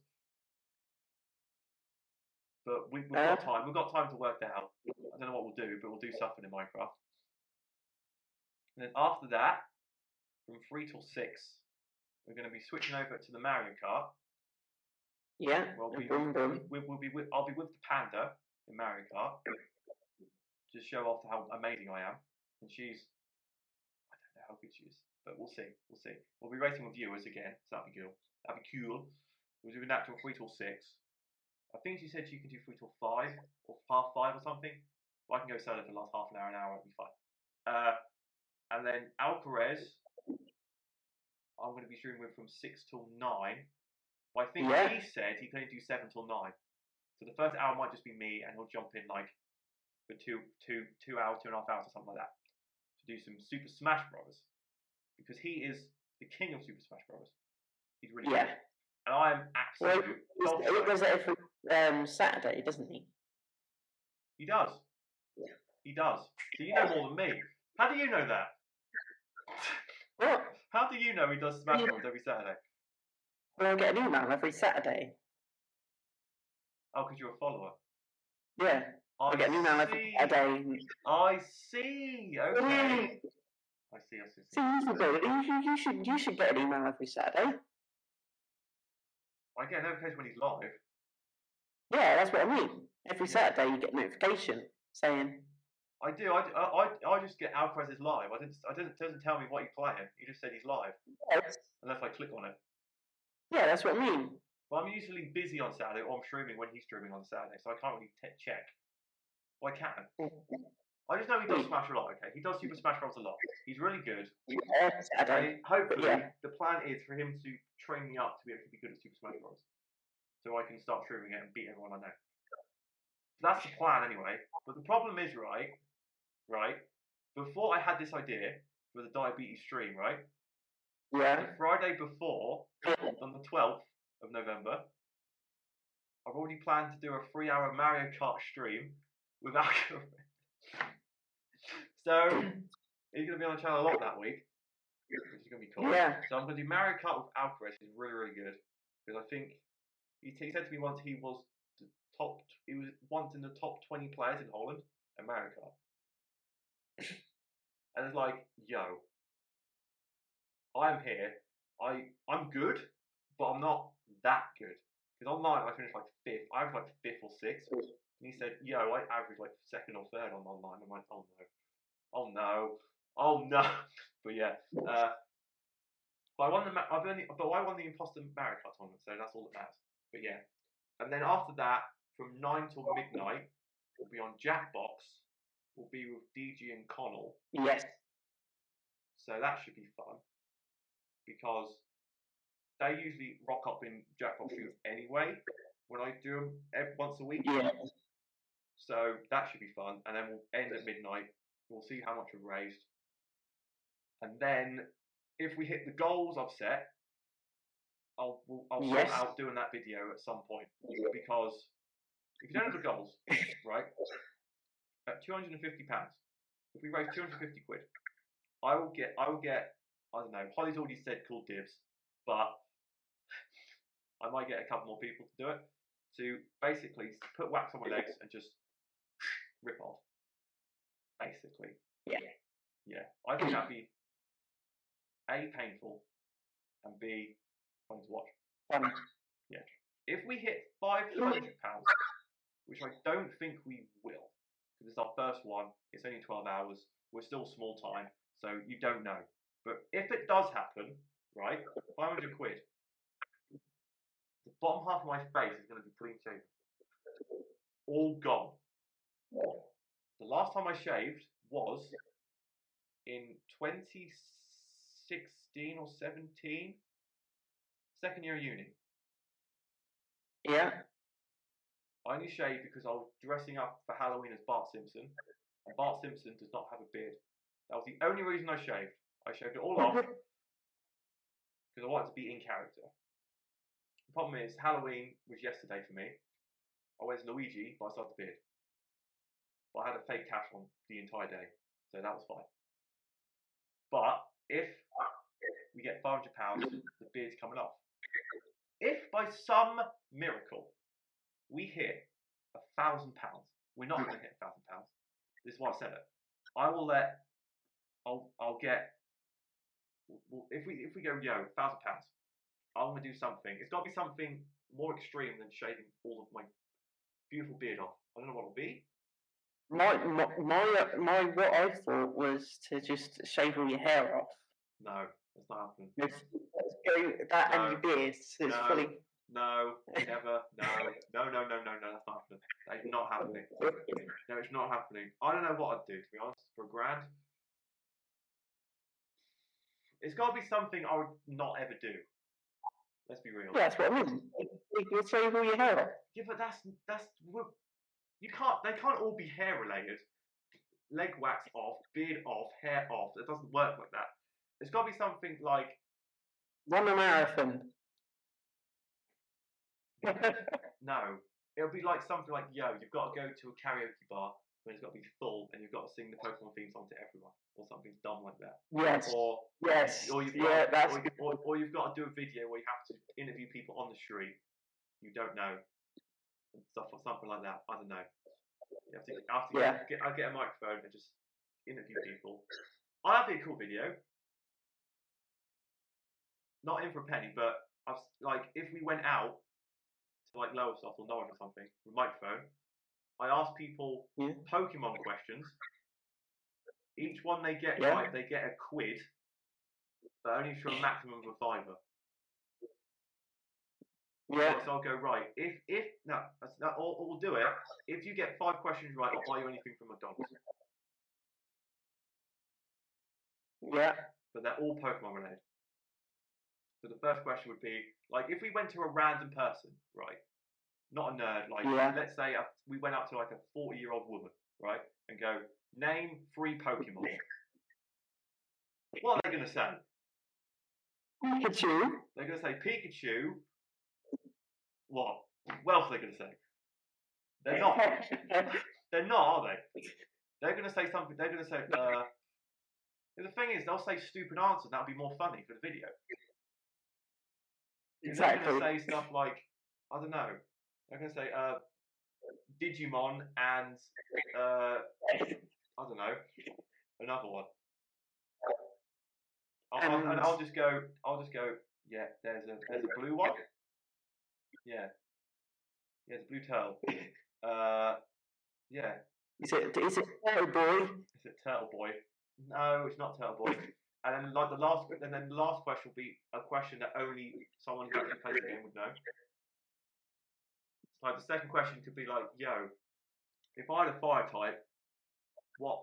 S1: But we've got time. We've got time to work that out. I don't know what we'll do, but we'll do something in Minecraft. And then after that, from 3 till 6, we're going to be switching over to the Mario Kart.
S2: Yeah.
S1: I'll be with the Panda in Mario Kart to show off how amazing I am. And she's, I don't know how good she is, but we'll see. We'll be racing with viewers again, so that'd be cool. We're doing that till 3 till 6. I think she said she can do 3 till 5 or half 5 or something. So I can go solo for the last half an hour, it'll be fine. And then Alcaraz, I'm going to be streaming with from 6 till 9. But I think he said he can only do 7 till 9. So the first hour might just be me, and he'll jump in for 2 hours, 2.5 hours, or something like that, to do some Super Smash Bros. Because he is the king of Super Smash Bros. He's really good. And I am absolutely.
S2: He does it every Saturday, doesn't he?
S1: He does. Yeah. He does. So you know more than me. How do you know that?
S2: What?
S1: How do you know he does Smash Bros every Saturday?
S2: Well, I get an email every Saturday.
S1: Oh, because you're a follower.
S2: Yeah. I get an email every Saturday.
S1: I see. Okay. I see.
S2: You should get an email every Saturday.
S1: I get a notification when he's live.
S2: Yeah, that's what I mean. Every Saturday you get a notification saying,
S1: I do. I just get Alcaraz's live. Doesn't tell me what he's playing. He just said he's live.
S2: Yes.
S1: Unless I click on it.
S2: Yeah, that's what I mean.
S1: But I'm usually busy on Saturday, or I'm streaming when he's streaming on Saturday, so I can't really check. Well, I can. I just know he does Smash a lot. Okay, he does Super Smash Bros a lot. He's really good. And hopefully, the plan is for him to train me up to be able to be good at Super Smash Bros, so I can start streaming it and beat everyone I know. So that's the plan anyway. But the problem is, right? Before I had this idea for the diabetes stream, right?
S2: Yeah.
S1: The Friday before, on the 12th of November, I've already planned to do a 3-hour Mario Kart stream with Alcaraz. So he's going to be on the channel a lot that week, which is going to be cool.
S2: Yeah.
S1: So I'm going to do Mario Kart with Alcaraz, which is really, really good. Because I think he said to me once he was once in the top 20 players in Holland at Mario Kart. And it's like, yo, I'm here. I'm good, but I'm not that good. Because online I finished like 5th. I averaged like 5th or 6th. And he said, yo, I averaged like 2nd or 3rd on online. I'm like, oh no. But yeah. But I won the Imposter Mario Kart tournament, so that's all that matters. But yeah. And then after that, from 9 till midnight, we'll be on Jackbox. We'll be with DG and Connell.
S2: Yes.
S1: So that should be fun. Because they usually rock up in Jackbox streams anyway, when I do them once a week.
S2: Yeah.
S1: So that should be fun. And then we'll end at midnight. We'll see how much we've raised. And then, if we hit the goals I've set, I'll sort out doing that video at some point. Because if you don't have the goals, right, at £250, if we raise 250 quid, I will get, I don't know, Holly's already said cool dibs, but I might get a couple more people to do it, to basically put wax on my legs and just rip off. Basically. Yeah. I think that'd be A, painful, and B, fun to watch. Yeah. If we hit £500, which I don't think we will, because it's our first one, it's only 12 hours, we're still small time, so you don't know. But if it does happen, right, 500 quid, the bottom half of my face is going to be clean shaven. All gone. The last time I shaved was in 2016 or 17, second year of uni.
S2: Yeah.
S1: I only shaved because I was dressing up for Halloween as Bart Simpson, and Bart Simpson does not have a beard. That was the only reason I shaved. I shaved it all off because I wanted to be in character. The problem is, Halloween was yesterday for me. I went as Luigi, but I still had the beard. But I had a fake cash on the entire day, so that was fine. But if we get £500, the beard's coming off. If by some miracle we hit £1,000, we're not going to hit £1,000. This is why I said it. I will let. I'll get. If we go, yo, £1,000, I'm going to do something. It's got to be something more extreme than shaving all of my beautiful beard off. I don't know what it'll be.
S2: My what I thought was to just shave all your hair off.
S1: No, that's not happening.
S2: Let's go that and your beard. So it's fully.
S1: No, never. No, that's not happening. That is not happening. No, it's not happening. I don't know what I'd do, to be honest, for £1,000. It's got to be something I would not ever do. Let's be real.
S2: Yeah, that's what I mean. You shave all your hair off.
S1: Yeah, but that's you can't. They can't all be hair related. Leg wax off, beard off, hair off. It doesn't work like that. It's got to be something like
S2: run a marathon.
S1: No, it'll be like something like, yo, you've got to go to a karaoke bar when it's got to be full, and you've got to sing the Pokemon theme song to everyone, or something dumb like that.
S2: Yes. Or you've
S1: got to do a video where you have to interview people on the street you don't know, and stuff or something like that. I don't know. You have to get a microphone and just interview people. That'd be a cool video. Not in for a penny, but like if we went out to like Lowestoft or Norwich or something with a microphone, I asked people Pokemon questions, Each one they get right, they get a quid, but only for a maximum of a £5.
S2: Yeah.
S1: So I'll go right. If no, we'll do it. If you get 5 questions right, I'll buy you anything from McDonald's.
S2: Yeah.
S1: But they're all Pokemon related. So the first question would be like, if we went to a random person, right? Not a nerd. Like, let's say we went up to like a 40-year-old woman, right, and go, name 3 Pokemon. What are they going to say?
S2: Pikachu.
S1: They're going to say Pikachu. What? What else are they going to say? They're not. They're not, are they? They're going to say something. They're going to say. The thing is, they'll say stupid answers. That'll be more funny for the video.
S2: Exactly.
S1: They're going to say stuff like, I don't know. They're going to say Digimon and I don't know, another one. I'll just go. Yeah, there's a blue one. Yeah, there's a blue turtle. Yeah.
S2: Is it Turtle Boy?
S1: Is it Turtle Boy? No, it's not Turtle Boy. And then the last question will be a question that only someone who actually plays the game would know. Like the second question could be like, yo, if I had a fire type, what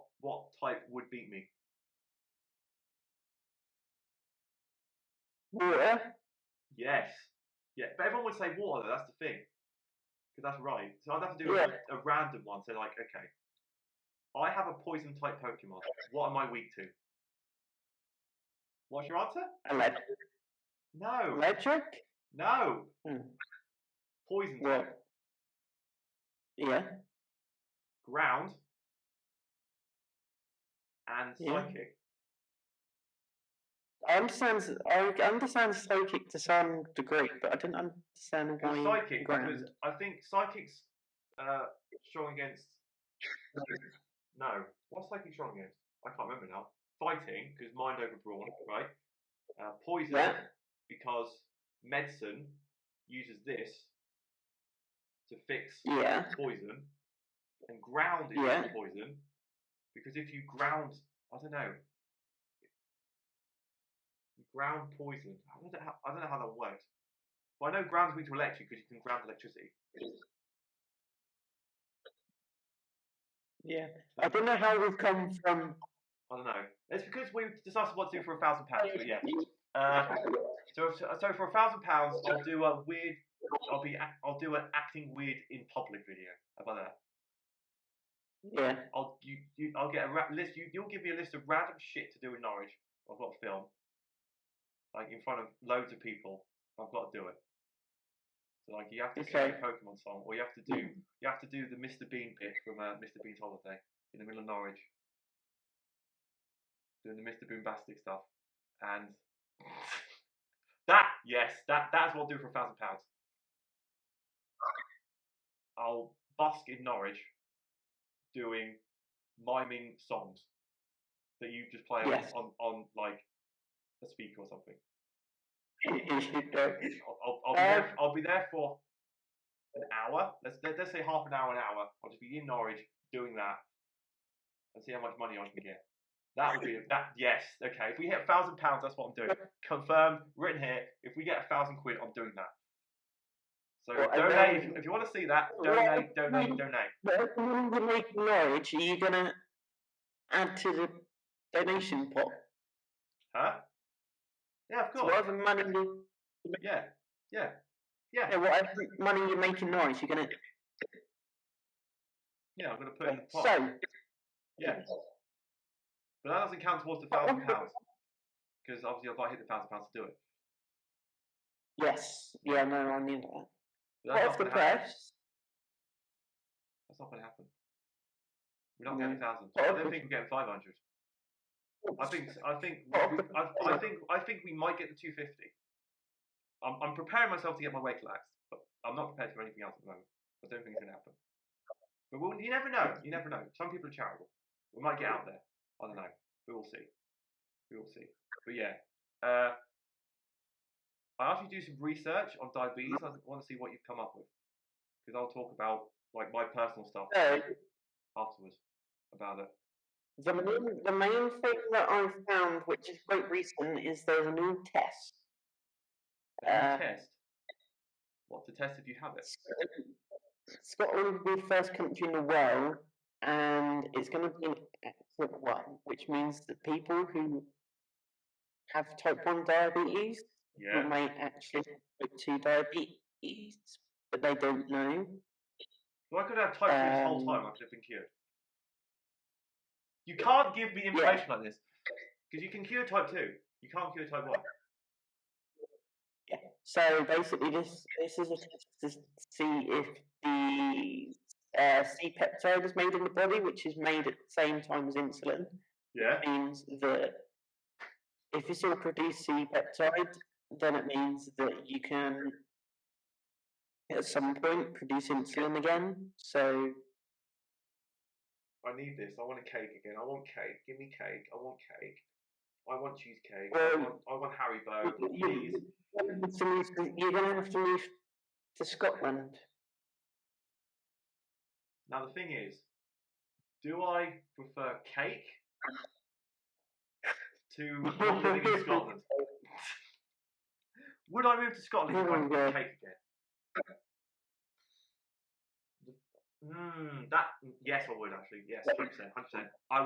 S1: type would beat me?
S2: Water.
S1: Yes. Yeah, but everyone would say water though, that's the thing. Because that's right. So I'd have to do a random one. So like, okay, I have a poison type Pokemon. What am I weak to? What's your answer?
S2: Electric.
S1: No.
S2: Electric?
S1: No. Poison type.
S2: Yeah.
S1: Ground. And psychic.
S2: I understand psychic to some degree, but I didn't understand why
S1: psychic,
S2: ground.
S1: because I think psychic's strong against. No. What's psychic strong against? I can't remember now. Fighting, because mind over brawn, right? Poison, because medicine uses this to fix poison. And ground is poison, because if you ground, I don't know, ground poison. I don't know how that works. But I know ground's weak to electric because you can ground electricity.
S2: Yeah. I don't know how we've come from.
S1: I don't know. It's because we decided what to do for £1,000. But yeah. So for £1,000, I'll do a weird. I'll do an acting weird in public video. How about that?
S2: Yeah.
S1: I'll get a list. You'll give me a list of random shit to do in Norwich. I've got to film. Like in front of loads of people. I've got to do it. So like you have to sing a Pokemon song, or you have to do the Mr. Bean bit from Mr. Bean's Holiday in the middle of Norwich, doing the Mr. Boombastic stuff, and that's what I'll do for £1,000. I'll busk in Norwich, doing miming songs that you just play on like a speaker or something. I'll be there for an hour. Let's say half an hour, an hour. I'll just be in Norwich doing that and see how much money I can get. That would be that. Yes, okay. If we hit £1,000, that's what I'm doing. Confirmed, written here. If we get £1,000 £1,000, I'm doing that. So donate if you want to see that. Donate.
S2: But when you make Norwich, are you gonna add to the donation pot?
S1: Huh? Yeah, of course.
S2: So whatever money whatever money you make in Norwich, you're gonna.
S1: Yeah, I'm gonna put in the pot.
S2: So.
S1: Yeah. But that doesn't count towards the £1,000 because obviously I've got to hit the £1,000 to do it.
S2: Yes. Yeah. No, I knew that.
S1: What if the press? That's not going to happen. We're not getting 1,000. I don't think we're getting 500. I think we might get the 250. I'm preparing myself to get my weight relaxed, but I'm not prepared for anything else at the moment. I don't think it's going to happen. But you never know. You never know. Some people are charitable. We might get out there. I don't know. We will see. But yeah. I asked you to do some research on diabetes. I want to see what you've come up with. Because I'll talk about like my personal stuff afterwards about it.
S2: The main thing that I've found, which is quite recent, is there's a new test.
S1: Test? What, to test if you have it?
S2: Scotland will be the first country in the world, and it's going to be an excellent one, which means that people who have type 1 diabetes who may actually have type 2 diabetes, but they don't know.
S1: So I could have type 2 this whole time, I could have been cured. You can't give me information like this, because you can cure type 2, you can't cure type 1.
S2: Yeah. So basically, this is a test to see if the C-peptide is made in the body, which is made at the same time as insulin.
S1: Yeah.
S2: Which means that if you still produce C-peptide, then it means that you can, at some point, produce insulin again. So
S1: I need this. I want a cake again. I want cake. Give me cake. I want cake. I want cheesecake. I want Haribo. Please.
S2: You're going to have to move to Scotland.
S1: Now the thing is, do I prefer cake to not living in Scotland? Would I move to Scotland if I could get cake again? Yes, I would actually. Yes, 100%. I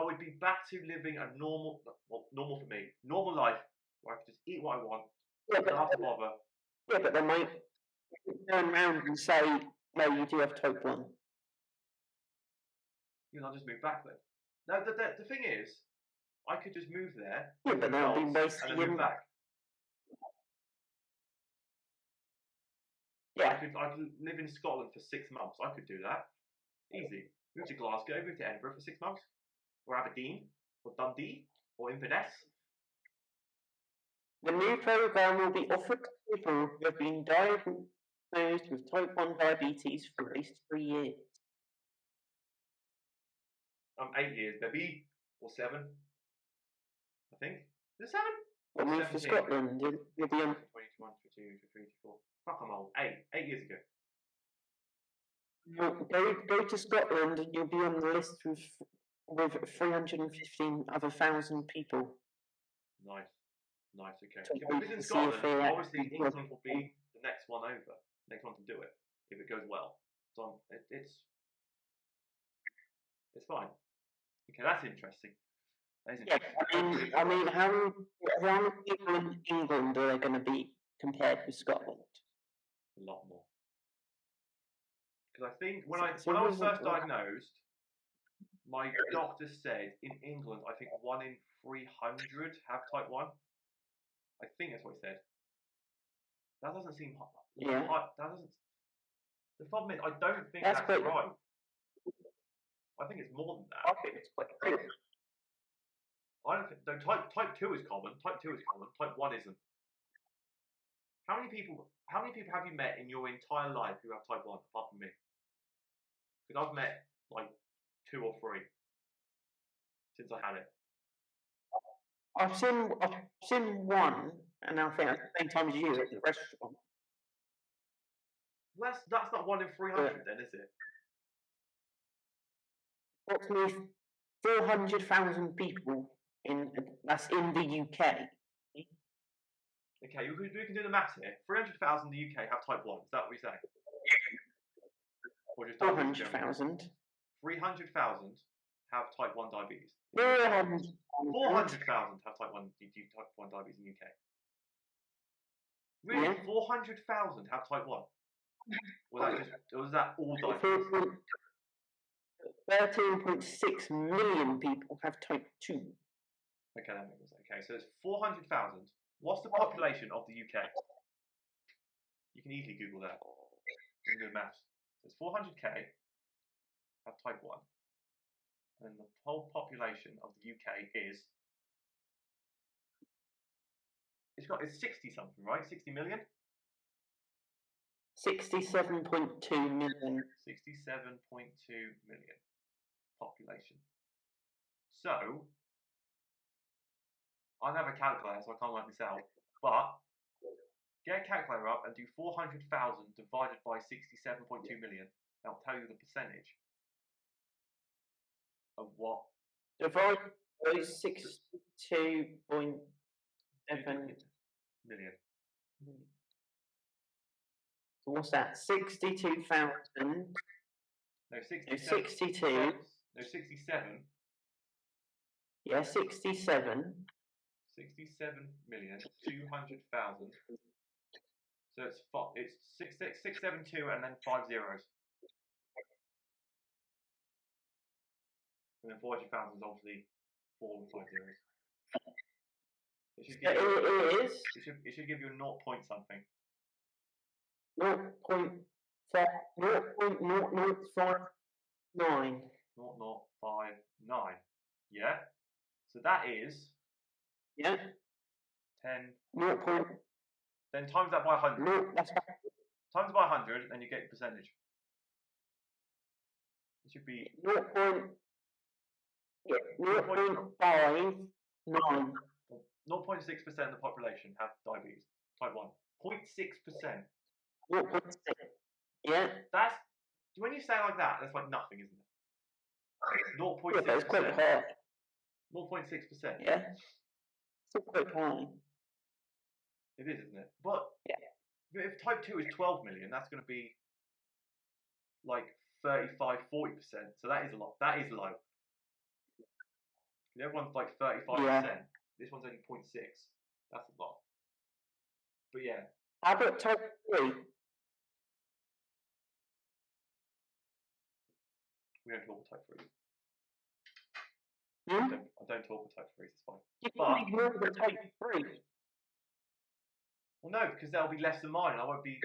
S1: would be back to living a normal for me, normal life where I could just eat what I want, don't have to bother.
S2: Yeah, but they might turn around and say, no, you do have type 1.
S1: I'll just move back then. Now, the thing is, I could just move there,
S2: but they'll be wasting
S1: and then move back.
S2: Yeah.
S1: I could live in Scotland for 6 months. I could do that. Easy. Move to Glasgow, move to Edinburgh for 6 months. Or Aberdeen, or Dundee, or Inverness.
S2: The new programme will be offered to people who have been diagnosed with type 1 diabetes for at least 3 years.
S1: 8 years, baby. Or 7. I think. Is it 7?
S2: But move to Scotland, you'll be on
S1: 21, 22, 23, 24. Fuck, I'm old. 8 years ago.
S2: Go to Scotland and you'll be on the list with 315,000 people.
S1: Nice, okay. If it was in Scotland, obviously England will be the next one over, next one to do it, if it goes well. So it's fine. Okay, that's interesting.
S2: I mean, how many people in England are there going to be compared with Scotland?
S1: A lot more. Because I think when I was first diagnosed, my doctor said in England, I think 1 in 300 have type 1. I think that's what he said. That doesn't seem hot.
S2: Yeah.
S1: That doesn't. The problem is, I don't think that's right. I think it's more than that.
S2: I think it's quite big.
S1: I don't think. No, type 2 is common. Type 2 is common. Type 1 isn't. How many people have you met in your entire life who have type 1 apart from me? Because I've met like 2 or 3 since I had it.
S2: I've seen one, and I think at the same time as you at the restaurant.
S1: That's not 1 in 300 then, is it?
S2: Approximately 400,000 people that's in the UK.
S1: Okay, we can do the maths here. 300,000 in the UK have type 1. Is that what you're saying? Or just
S2: 400,000.
S1: 300,000 have type 1 diabetes. 400,000 have type 1 diabetes in the UK. Really? Yeah. 400,000 have type 1? Or was that all diabetes?
S2: 13.6 million people have type 2.
S1: Okay, that makes sense. Okay, so there's 400,000. What's the population of the UK? You can easily Google that. You can do maths. There's 400k have type 1. And the whole population of the UK is... It's 60 something, right? 60 million?
S2: 67.2 million.
S1: 67.2 million population. So, I don't have a calculator, so I can't work this out. But get a calculator up and do 400,000 divided by 67.2 million. That'll tell you the percentage Of what?
S2: Divide by 62.7
S1: million.
S2: So what's that? 62,000.
S1: No,
S2: 62.
S1: No, 67.
S2: Yeah, 67.
S1: 67,200,000. So it's 672 and then 5 zeros. And then 400,000 is obviously 4 and 5 zeros. It should give you, it should give you a 0 point something.
S2: 0.0059.
S1: 0059. Yeah? So that is
S2: 10. 0.
S1: Then times that by 100.
S2: No, that's
S1: Times by 100 and you get percentage. It should be
S2: 0.59.
S1: 0.6% of the population have diabetes, type 1. 0.6%.
S2: 0.6. Yeah.
S1: That's, when you say it like that, that's like nothing, isn't it? 0.6%.
S2: Yeah, that's quite high.
S1: 0.6%.
S2: Yeah. Still quite high.
S1: It is, isn't it? But
S2: yeah.
S1: If type 2 is 12 million, that's going to be like 35, 40%. So that is a lot. That is low. Everyone's like 35%.
S2: Yeah.
S1: This one's only 0.6. That's a lot. But yeah.
S2: How about type 3?
S1: We don't talk about type 3.
S2: Hmm?
S1: I don't talk about type 3s, it's fine.
S2: You can ignore the type 3.
S1: Well, no, because they'll be less than mine. I won't be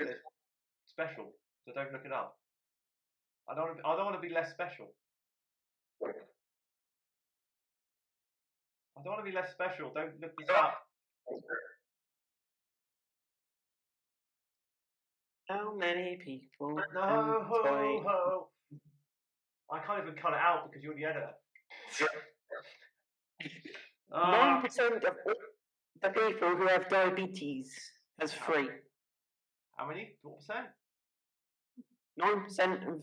S1: special. So don't look it up. I don't want to be less special. I don't want to be less special. Don't look this up.
S2: How many people?
S1: No, ho. I can't even cut it out because you're the editor.
S2: 9% of the people who have diabetes has 3.
S1: How many? What percent?
S2: 9% of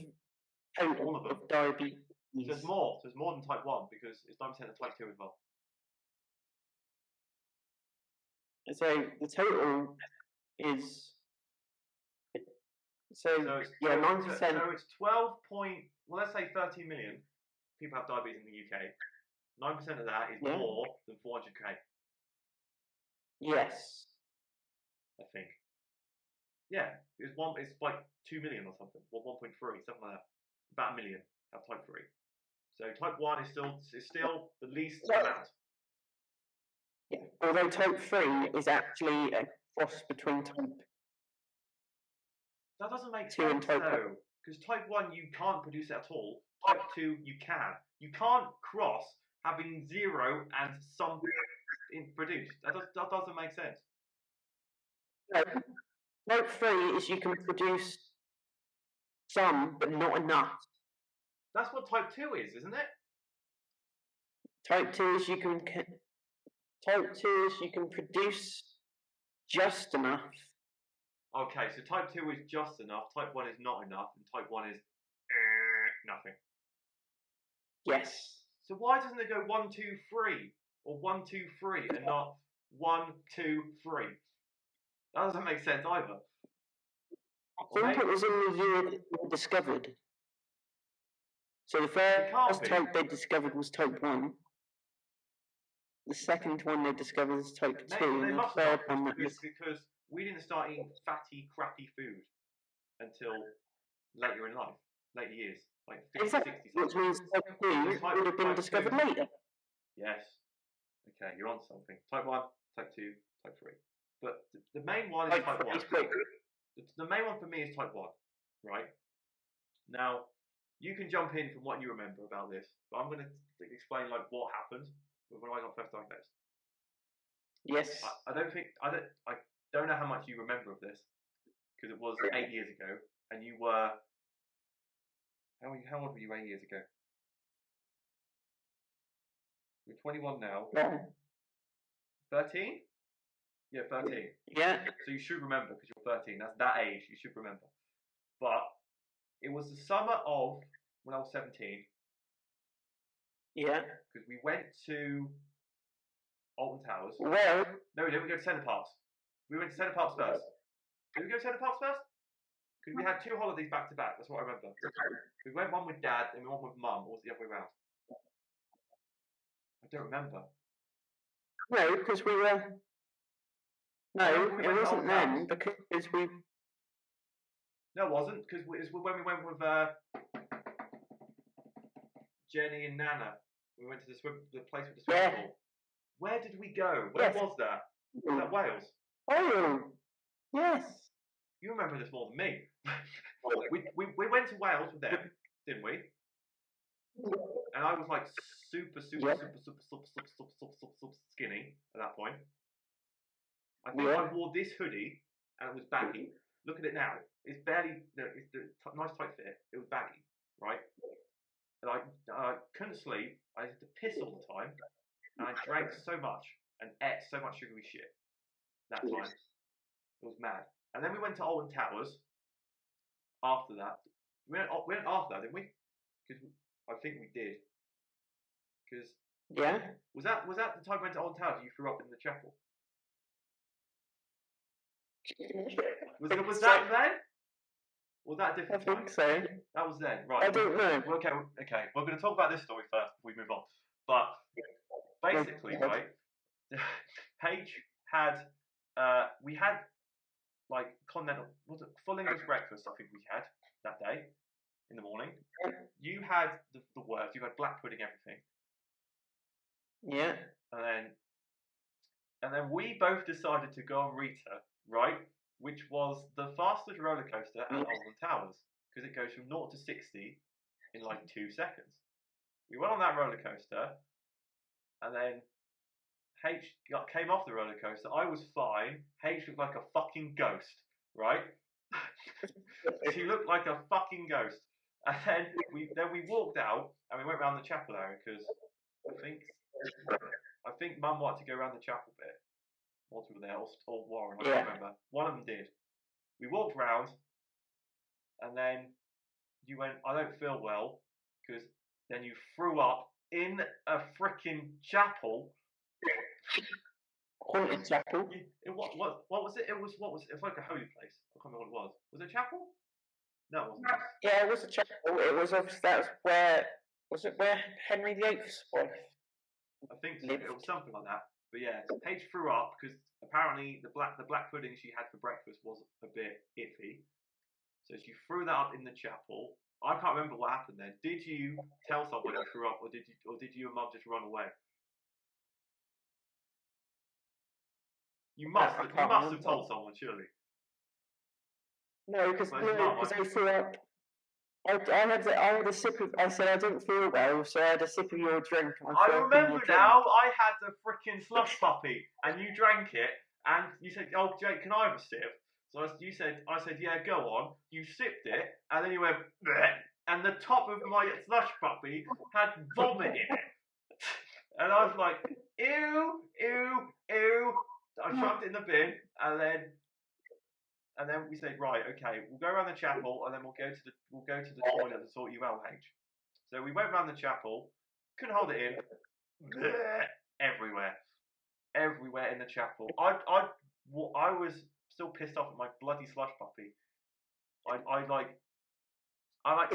S2: total of diabetes.
S1: So there's more. So there's more than type 1 because it's 9% of type 2 as well.
S2: So the total is. So it's, yeah, 9%.
S1: So it's 12 point. Well, let's say 13 million people have diabetes in the UK. 9% of that is more than 400k.
S2: Yes.
S1: I think. Yeah, it's like 2 million or something, or 1.3, something like that. About a million have type 3. So type 1 is still the least amount.
S2: Yeah. Although type 3 is actually a cross between type.
S1: That doesn't make sense though, because type 1 you can't produce it at all. Type 2 you can. You can't cross having 0 and something produced. That doesn't make sense.
S2: No. Type 3 is you can produce some, but not enough.
S1: That's what type 2 is, isn't it?
S2: Type 2 is you can produce just enough.
S1: Okay, so type 2 is just enough, type 1 is not enough, and type 1 is nothing.
S2: Yes.
S1: So why doesn't it go 1, 2, 3 or 1, 2, 3 and not 1, 2, 3? That doesn't make sense either.
S2: I think it was in the year that they discovered. So the first type they discovered was type 1. The second one they discovered was type 2, and the third one
S1: because we didn't start eating fatty, crappy food until later in life, later years, like 50,
S2: exactly.
S1: 60.
S2: Which means type 2 would have been discovered later.
S1: Yes. Okay, you're on something. Type 1, type 2, type 3. But the main one is type 1. The main one for me is type 1, right? Now, you can jump in from what you remember about this, but I'm going to explain like what happened when I got first diagnosed.
S2: Yes.
S1: I don't know how much you remember of this because it was 8 years ago, and you were how old were you 8 years ago? You're 21 now.
S2: Yeah.
S1: 13? Yeah, 13.
S2: Yeah.
S1: So you should remember because you're 13. That's that age. You should remember. But it was the summer of when I was 17.
S2: Yeah.
S1: Because we went to Alton Towers.
S2: Well.
S1: No, we didn't. We go to Centre Parks. We went to Centre Parks first. Did we go to Centre Parks first? Because we had 2 holidays back to back. That's what I remember. We went one with Dad and we went with Mum, or was it the other way around? I don't remember.
S2: No, because we were. No, it wasn't then because we.
S1: No, it wasn't because it was when we went with Jenny and Nana. We went to the place with the swimming pool. Where did we go? Where was that? Was that Wales?
S2: Oh, yes.
S1: You remember this more than me. we went to Wales with them, didn't we? And I was like super skinny at that point. I think I wore this hoodie and it was baggy. Look at it now. It's barely, it's a nice tight fit. It was baggy, right? And I couldn't sleep. I had to piss all the time. And I drank so much and ate so much sugary shit that time. It was mad. And then we went to Alton Towers after that. We went after that, didn't we? Because I think we did. Because was that the time we went to Alton Towers? You threw up in the chapel. Was that then? Was that a different time?
S2: I think so.
S1: That was then, right?
S2: I don't know.
S1: Okay. We're going to talk about this story first before we move on. But basically, right? Paige had we had like continental, was it full English breakfast? I think we had that day in the morning. You had the works. You had black pudding, everything.
S2: Yeah.
S1: And then we both decided to go on Rita, right? Which was the fastest roller coaster at Alton Towers because it goes from 0 to 60 in like 2 seconds. We went on that roller coaster, and then H came off the roller coaster. I was fine. H looked like a fucking ghost, right? She looked like a fucking ghost. And then we walked out and we went around the chapel area because I think Mum wanted to go around the chapel bit whilst we were there, or Warren, I can't remember. One of them did. We walked round, and then you went, I don't feel well, because then you threw up in a freaking chapel.
S2: Haunted chapel.
S1: What was it? It was like a holy place. I can't remember what it was. Was it a chapel? No, it wasn't.
S2: Yeah, it was a chapel. It was obviously was it where Henry VIII's wife?
S1: I think so. It was something like that. But yeah, Paige threw up because apparently the black pudding she had for breakfast was a bit iffy. So she threw that up in the chapel. I can't remember what happened then. Did you tell someone you threw up, or did you and Mum just run away? You must have told someone, surely.
S2: No, because I threw up. I had a sip of. I said I didn't feel well, so I had a sip of your drink.
S1: I remember now. I had the freaking slush puppy, and you drank it, and you said, "Oh, Jake, can I have a sip?" So I said, "Yeah, go on." You sipped it, and then you went, bleh, and the top of my slush puppy had vomit in it, and I was like, "Ew, ew, ew." I chucked it in the bin, and then we said, right, okay, we'll go around the chapel, and then we'll go to the toilet and sort you out, H. So we went around the chapel, couldn't hold it in, bleh, everywhere in the chapel. I was still pissed off at my bloody slush puppy. I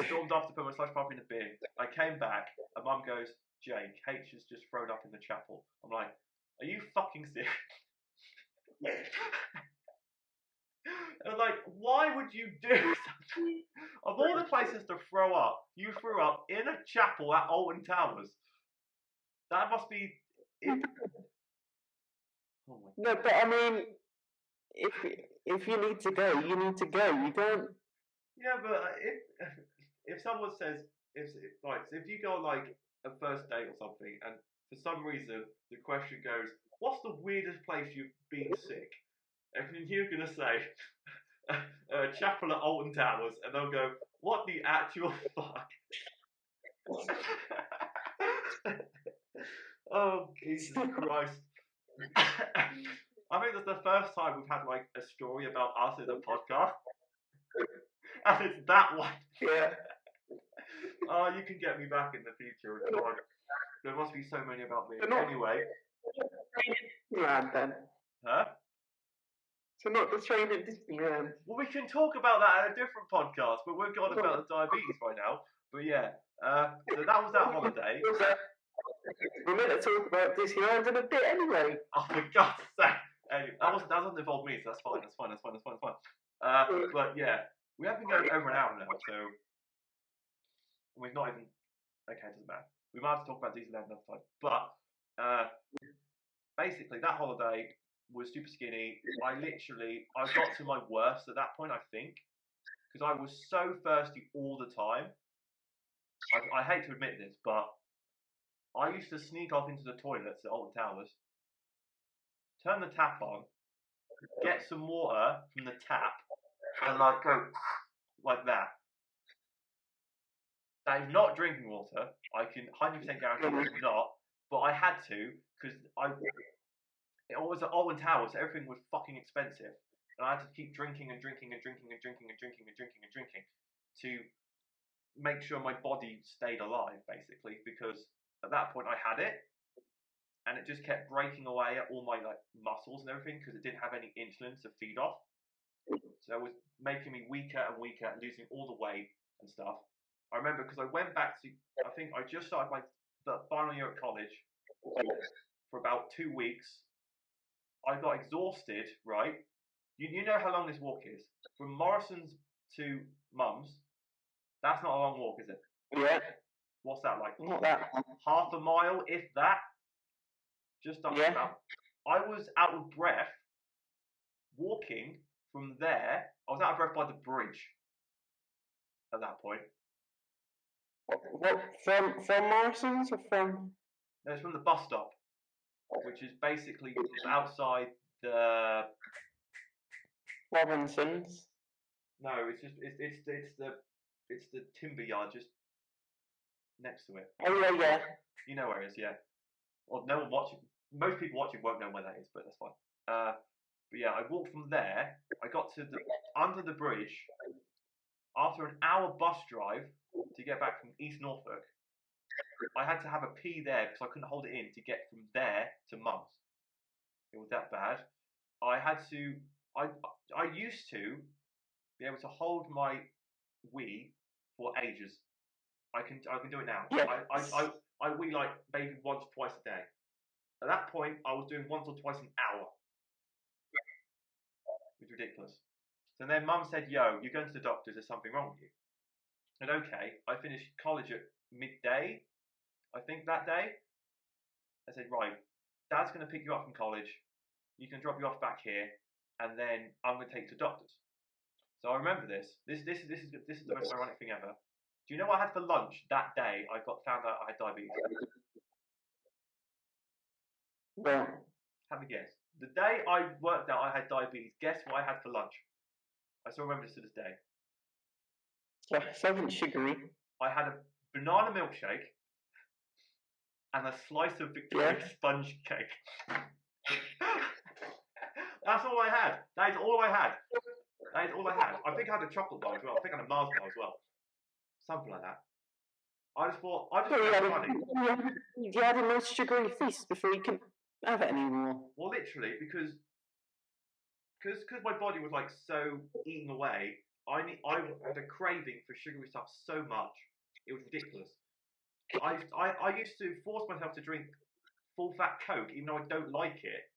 S1: stormed off to put my slush puppy in the bin. I came back, and Mum goes, Jake, H has just thrown up in the chapel. I'm like, are you fucking serious? And like, why would you do something? Of all the places to throw up, you threw up in a chapel at Alton Towers. That must be. Oh my
S2: God. No, but I mean, if you need to go, you need to go. You don't.
S1: Yeah, but if someone says if you go on like a first date or something, and for some reason the question goes, "What's the weirdest place you've been sick?" And you're gonna say a chapel at Alton Towers, and they'll go, "What the actual fuck?" Oh Jesus Christ! I think that's the first time we've had like a story about us in a podcast, and it's that one.
S2: Yeah.
S1: Oh, you can get me back in the future. God. There must be so many about me.
S2: They're not-
S1: Anyway.
S2: Disneyland then.
S1: Huh?
S2: So not the train at Disneyland.
S1: Well, we can talk about that at a different podcast, but we're going about the diabetes right now. But yeah, so that was that holiday.
S2: We're meant to talk about Disneyland in a bit anyway.
S1: Oh, for God's sake. Anyway, that doesn't involve me, so that's fine. But yeah, we have been going over an hour now, so we've not even. Okay, it doesn't matter. We might have to talk about Disneyland another time. But basically, that holiday was super skinny. I got to my worst at that point, I think, because I was so thirsty all the time. I hate to admit this, but I used to sneak off into the toilets at Alton Towers, turn the tap on, get some water from the tap, and like go like that. That is not drinking water. I can 100% guarantee it's not. But I had to because it was at Alton Towers, so everything was fucking expensive, and I had to keep drinking and drinking and drinking and drinking and drinking and drinking and drinking to make sure my body stayed alive, basically. Because at that point I had it, and it just kept breaking away at all my like muscles and everything because it didn't have any insulin to feed off. So it was making me weaker and weaker, losing all the weight and stuff. I remember because I went back to, I think I just started the final year at college for about 2 weeks. I got exhausted, right? You know how long this walk is? From Morrison's to Mum's, that's not a long walk, is it?
S2: Yeah.
S1: What's that like?
S2: Not that long.
S1: Half a mile, if that? Just up about. I was out of breath walking from there. I was out of breath by the bridge at that point.
S2: What from Morrison's or from?
S1: No, it's from the bus stop, which is basically outside the
S2: Robinson's.
S1: No, it's the timber yard just next to it.
S2: Oh yeah.
S1: You know where it is, yeah. Well, no one watching. Most people watching won't know where that is, but that's fine. But yeah, I walked from there. I got to under the bridge after an hour bus drive to get back from East Norfolk. I had to have a pee there because I couldn't hold it in to get from there to Mum's. It was that bad. I used to be able to hold my wee for ages. I can do it now.
S2: Yeah.
S1: I wee like maybe once or twice a day. At that point, I was doing once or twice an hour. It was ridiculous. So then Mum said, "Yo, you're going to the doctors. There's something wrong with you." And okay, I finished college at midday. I think that day. I said, "Right, Dad's going to pick you up from college. You can drop you off back here, and then I'm going to take you to doctors." So I remember this. This is the most ironic thing ever. Do you know what I had for lunch that day? I found out I had diabetes.
S2: Yeah.
S1: Have a guess. The day I worked out I had diabetes, guess what I had for lunch? I still remember this to this day.
S2: Something sugary.
S1: I had a banana milkshake and a slice of Victoria sponge cake. That's all I had. That is all I had. That is all I had. I think I had a chocolate bar as well. I think I had a Mars bar as well. Something like that. I just thought it was funny.
S2: You had a nice sugary feast before you could have it anymore.
S1: Well, literally, because my body was like so eating away. I had a craving for sugary stuff so much. It was ridiculous. I used to force myself to drink full fat Coke, even though I don't like it,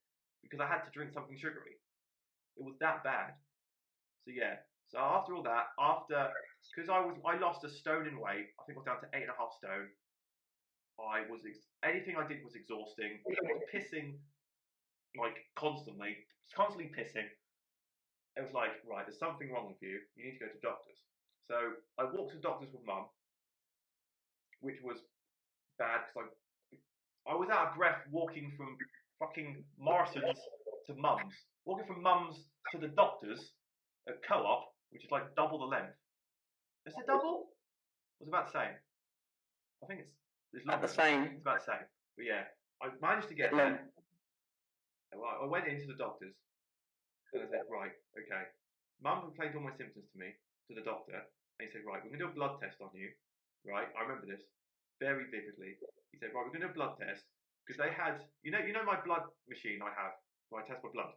S1: because I had to drink something sugary. It was that bad. So yeah. So after all that, because I lost a stone in weight. I think I was down to 8.5 stone. Anything I did was exhausting. I was pissing like constantly pissing. It was like, right, there's something wrong with you. You need to go to doctors. So I walked to doctors with Mum, which was bad because I was out of breath walking from fucking Morrison's to Mum's. Walking from Mum's to the doctors at Co-op, which is like double the length. Is it double? Was it about the same? I think it's
S2: about the same.
S1: It's about the same. But yeah, I managed to get there. I went into the doctors and I said, right, okay. Mum complained all my symptoms to the doctor, and he said, right, we're going to do a blood test on you, right? I remember this. very vividly. He said, right, we're going to do a blood test. Because they had, you know my blood machine I have, where I test my blood?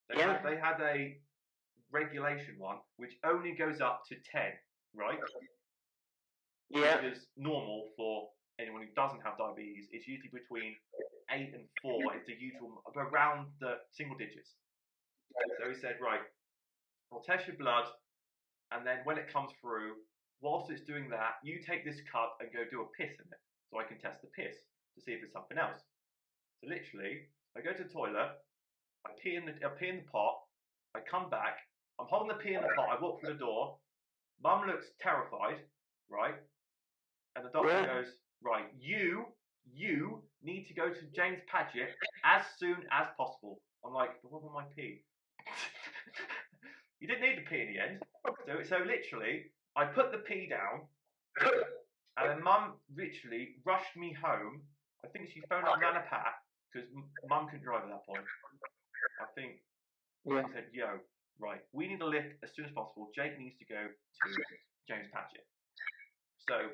S1: They had a regulation one, which only goes up to 10, right?
S2: Yeah.
S1: Which is normal for anyone who doesn't have diabetes. It's usually between 8 and 4. It's the usual, around the single digits. So he said, right, I'll test your blood, and then when it comes through, whilst it's doing that, you take this cup and go do a piss in it, so I can test the piss to see if it's something else. So literally, I go to the toilet, I pee in the pot, I come back, I'm holding the pee in the pot, I walk through the door, Mum looks terrified, right? And the doctor goes, right, you need to go to James Paget as soon as possible. I'm like, but what about my pee? You didn't need the pee in the end. So literally, I put the pee down, and then Mum literally rushed me home. I think she phoned up Nana Pat, because Mum couldn't drive at that point. I think she said, yo, right, we need a lift as soon as possible. Jake needs to go to James Paget. So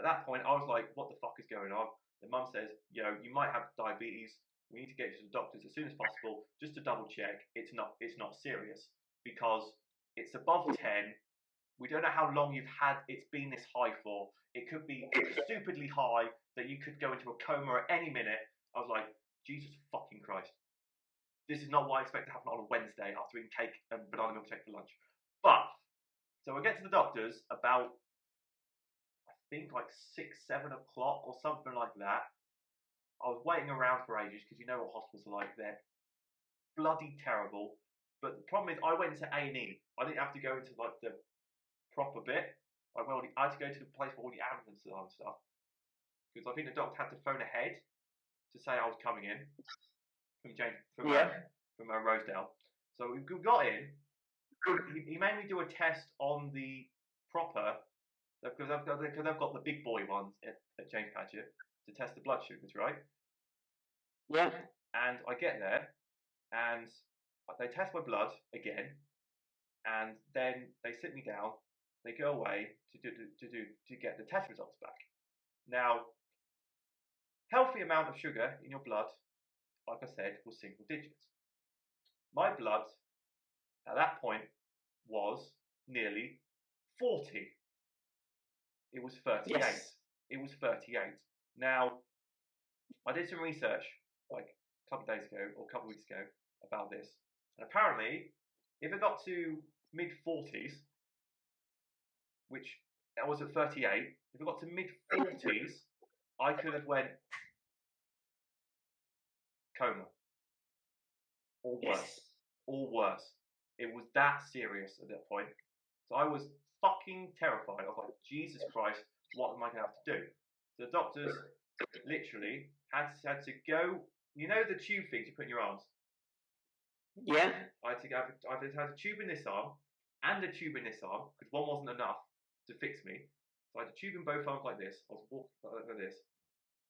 S1: at that point, I was like, what the fuck is going on? And Mum says, yo, you might have diabetes. We need to get you to the doctors as soon as possible, just to double check it's not serious, because it's above 10. We don't know how long it's been this high for. It could be stupidly high that you could go into a coma at any minute. I was like, Jesus fucking Christ. This is not what I expect to happen on a Wednesday after eating cake and banana milkshake for lunch. But, so I get to the doctors about, I think like 6, 7 o'clock or something like that. I was waiting around for ages because you know what hospitals are like. They're bloody terrible. But the problem is I went to A&E. I didn't have to go into like the proper bit. I had to go to the place where all the ambulances are and stuff. Because I think the doctor had to phone ahead to say I was coming in from Rosedale. So we got in. He made me do a test on the proper, because I've got the big boy ones at James Paget to test the blood sugars, right?
S2: Yeah.
S1: And I get there, and they test my blood again, and then they sit me down. They go away to get the test results back. Now, healthy amount of sugar in your blood, like I said, was single digits. My blood at that point was nearly 40. It was 38. Yes. It was 38. Now, I did some research like a couple of days ago or a couple of weeks ago about this, and apparently, if it got to mid 40s, which I was at 38, if it got to mid 40s, I could have went coma or worse, or worse. It was that serious at that point. So I was fucking terrified. I was like, Jesus Christ, what am I going to have to do? So the doctors literally had to go. You know the tube things you put in your arms?
S2: Yeah.
S1: I had a tube in this arm and a tube in this arm, because one wasn't enough to fix me. So I had a tube in both arms like this. I was walking like this.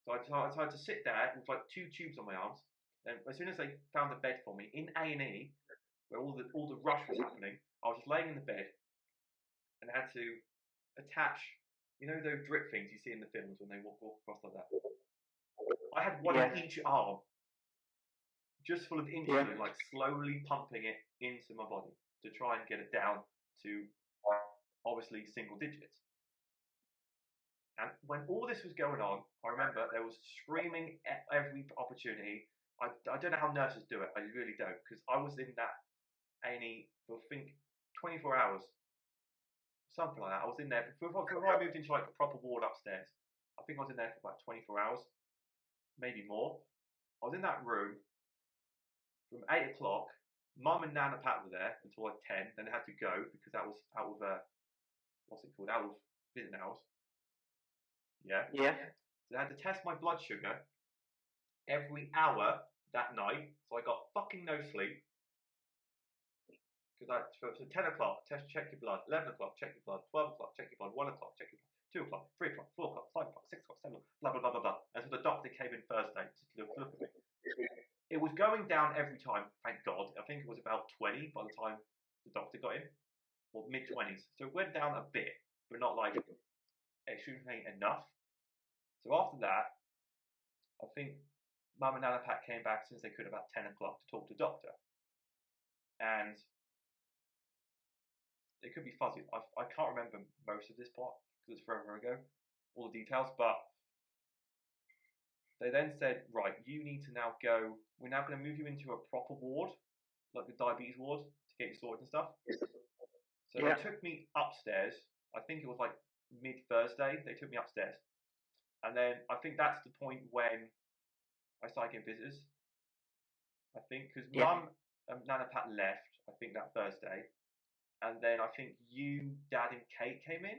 S1: So I tried to sit there with like 2 tubes on my arms. And as soon as they found the bed for me in A&E, where all the rush was happening, I was just laying in the bed and had to attach, you know, those drip things you see in the films when they walk across like that. I had one in each arm, just full of insulin, like slowly pumping it into my body to try and get it down to obviously single digits. And when all this was going on, I remember there was screaming at every opportunity. I don't know how nurses do it. I really don't, because I was in that A&E for I think 24 hours, something like that. I was in there before I moved into like a proper ward upstairs. I think I was in there for about 24 hours, maybe more. I was in that room from 8 o'clock. Mum and Nana Pat were there until like 10. Then they had to go because that was out of out of visiting hours. Yeah. So they had to test my blood sugar every hour that night. So I got fucking no sleep. Because for 10 o'clock, check your blood. 11 o'clock, check your blood. 12 o'clock, check your blood. 1 o'clock, check your blood. 2 o'clock, 3 o'clock, 4 o'clock, 5 o'clock, 6 o'clock, 7 o'clock, blah, blah, blah, blah, blah. And so the doctor came in Thursday to look at me. It was going down every time, thank God. I think it was about 20 by the time the doctor got in. Or mid-20s. So it went down a bit, but not like extremely enough. So after that, I think Mum and Nana Pat came back as soon as they could about 10 o'clock to talk to the doctor. And it could be fuzzy. I can't remember most of this part because it's forever ago, all the details, but they then said, right, you need to now go, we're now going to move you into a proper ward, like the diabetes ward, to get you sorted and stuff. So they took me upstairs. I think it was like mid-Thursday. They took me upstairs. And then I think that's the point when I started getting visitors. I think because Mum and Nana Pat left, I think that Thursday. And then I think you, Dad, and Kate came in.